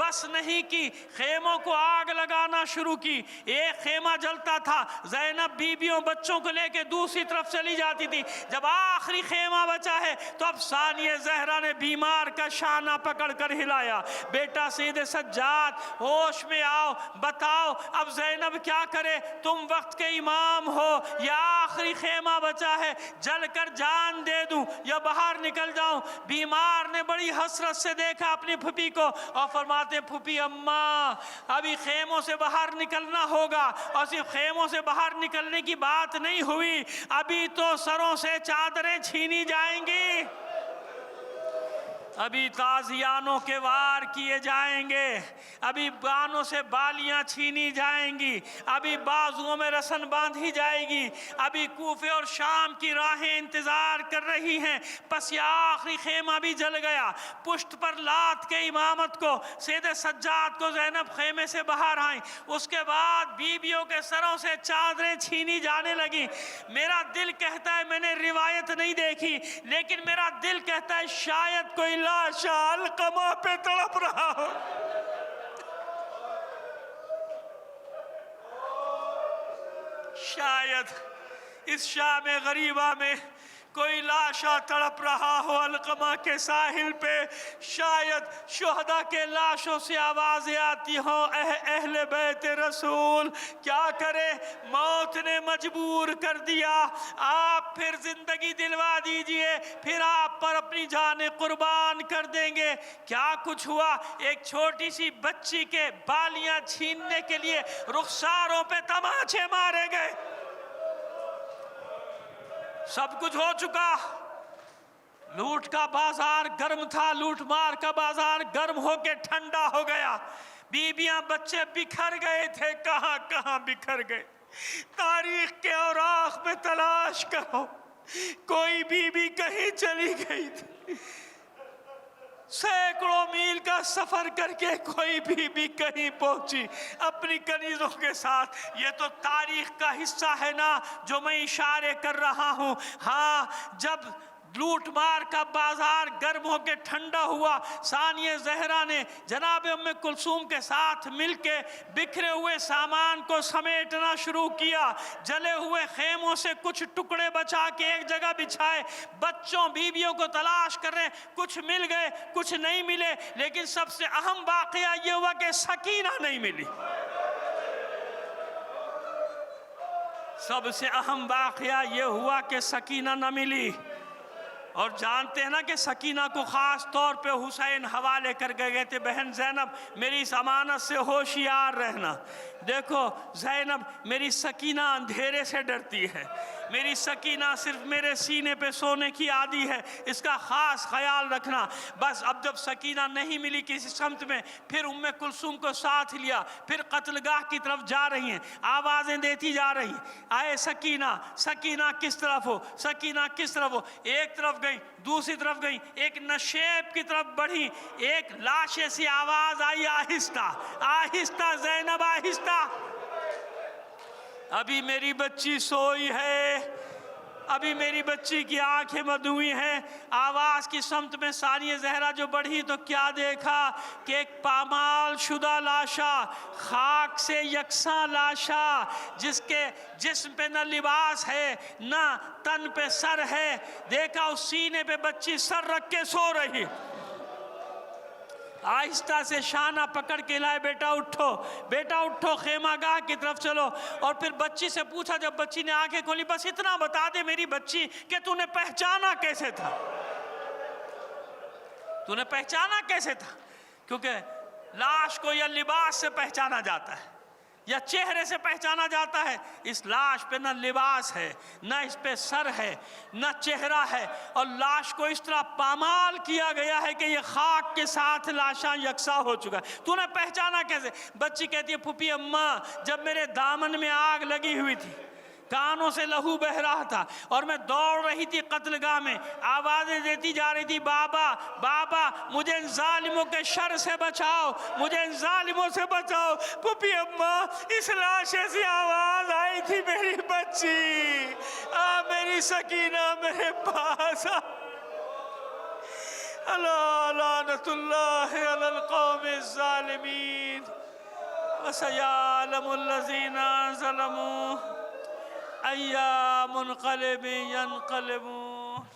[SPEAKER 1] بس نہیں کی، خیموں کو آگ لگانا شروع کی۔ ایک خیمہ جلتا تھا، زینب بیویوں بچوں کو لے کے دوسری طرف چلی جاتی تھی۔ جب آخری خیمہ بچا ہے تو اب ثانیہ زہرا نے بیمار کا شانہ پکڑ کر ہلایا، بیٹا سید سجاد ہوش میں آؤ، بتاؤ اب زینب کیا کرے، تم وقت کے امام ہو، یا آخری خیمہ بچا ہے، جل کر جان دے دوں یا باہر نکل جاؤں؟ بیمار نے بڑی حسرت سے دیکھا اپنی پھوپھی کو اور فرماتے ہیں پھوپھی اماں ابھی خیموں سے باہر نکلنا ہوگا، اور صرف خیموں سے باہر نکلنے کی بات نہیں ہوئی، ابھی تو سروں سے چادریں چھینی جائیں گی، ابھی تازیانوں کے وار کیے جائیں گے، ابھی بانوں سے بالیاں چھینی جائیں گی، ابھی بازوؤں میں رسن باندھی جائے گی، ابھی کوفے اور شام کی راہیں انتظار کر رہی ہیں۔ پس یہ آخری خیمہ بھی جل گیا، پشت پر لات کے امامت کو سید سجاد کو زینب خیمے سے باہر آئیں، اس کے بعد بیویوں کے سروں سے چادریں چھینی جانے لگی۔ میرا دل کہتا ہے، میں نے روایت نہیں دیکھی لیکن میرا دل کہتا ہے شاید کوئی لاشا علقمہ پہ تڑپ رہا ہو، شاید اس شام غریبہ میں کوئی لاشا تڑپ رہا ہو علقمہ کے ساحل پہ، شاید شہداء کے لاشوں سے آوازیں آتی ہوں، اہل بیت رسول کیا کرے، موت نے مجبور کر دیا، آپ پھر زندگی دلوا دیجئے، پھر آپ پر اپنی جانیں قربان کر دیں گے۔ کیا کچھ ہوا؟ ایک چھوٹی سی بچی کے بالیاں چھیننے کے لیے رخساروں پہ تماچے مارے گئے، سب کچھ ہو چکا، لوٹ کا بازار گرم تھا، لوٹ مار کا بازار گرم ہو کے ٹھنڈا ہو گیا، بیویاں بچے بکھر گئے تھے، کہاں کہاں بکھر گئے، تاریخ کے اوراق میں تلاش کرو، کوئی بیوی کہیں چلی گئی تھی، سینکڑوں میل کا سفر کر کے کوئی بھی کہیں پہنچی اپنی کنیزوں کے ساتھ۔ یہ تو تاریخ کا حصہ ہے نا جو میں اشارے کر رہا ہوں۔ ہاں، جب لوٹ مار کا بازار گرم ہو کے ٹھنڈا ہوا، ثانیہ زہرا نے جناب ام کلثوم کے ساتھ مل کے بکھرے ہوئے سامان کو سمیٹنا شروع کیا، جلے ہوئے خیموں سے کچھ ٹکڑے بچا کے ایک جگہ بچھائے، بچوں بیویوں کو تلاش کر رہے، کچھ مل گئے کچھ نہیں ملے، لیکن سب سے اہم واقعہ یہ ہوا کہ سکینہ نہیں ملی۔ سب سے اہم واقعہ یہ ہوا کہ سکینہ نہ ملی، اور جانتے ہیں نا کہ سکینہ کو خاص طور پہ حسین حوالے کر گئے تھے، بہن زینب میری اس امانت سے ہوشیار رہنا، دیکھو زینب میری سکینہ اندھیرے سے ڈرتی ہے، میری سکینہ صرف میرے سینے پہ سونے کی عادی ہے، اس کا خاص خیال رکھنا۔ بس اب جب سکینہ نہیں ملی کسی سمت میں، پھر ام کلثوم کو ساتھ لیا، پھر قتل گاہ کی طرف جا رہی ہیں، آوازیں دیتی جا رہی ہیں، آئے سکینہ سکینہ کس طرف ہو، سکینہ کس طرف ہو، ایک طرف گئی دوسری طرف گئی، ایک نشیب کی طرف بڑھی، ایک لاشے سی آواز آئی، آہستہ آہستہ زینب آہستہ، ابھی میری بچی سوئی ہے، ابھی میری بچی کی آنکھیں بند ہوئی ہیں۔ آواز کی سمت میں ثانیہ زہرا جو بڑھی تو کیا دیکھا کہ ایک پامال شدہ لاشا، خاک سے یکساں لاشا، جس کے جسم پہ نہ لباس ہے نہ تن پہ سر ہے، دیکھا اس سینے پہ بچی سر رکھ کے سو رہی، آہستہ سے شانہ پکڑ کے لائے، بیٹا اٹھو بیٹا اٹھو، خیمہ گاہ کی طرف چلو، اور پھر بچی سے پوچھا، جب بچی نے آنکھیں کھولی، بس اتنا بتا دے میری بچی کہ تو نے پہچانا کیسے تھا، تو نے پہچانا کیسے تھا؟ کیونکہ لاش کو یا لباس سے پہچانا جاتا ہے یا چہرے سے پہچانا جاتا ہے، اس لاش پہ نہ لباس ہے نہ اس پہ سر ہے نہ چہرہ ہے، اور لاش کو اس طرح پامال کیا گیا ہے کہ یہ خاک کے ساتھ لاشاں یکساں ہو چکا ہے، تو نے پہچانا کیسے؟ بچی کہتی ہے پھوپھی اماں جب میرے دامن میں آگ لگی ہوئی تھی، کانوں سے لہو بہ رہا تھا اور میں دوڑ رہی تھی قتل گاہ میں، آوازیں دیتی جا رہی تھی، بابا بابا مجھے ان ظالموں کے شر سے بچاؤ، مجھے ان ظالموں سے بچاؤ۔ پھوپھی اماں اس لاشے سے آواز آئی تھی، میری بچی میری سکینہ میرے پاس ألا لعنة الله على القوم الظالمين وسيعلم الذين ظلموا أي منقلب ينقلبون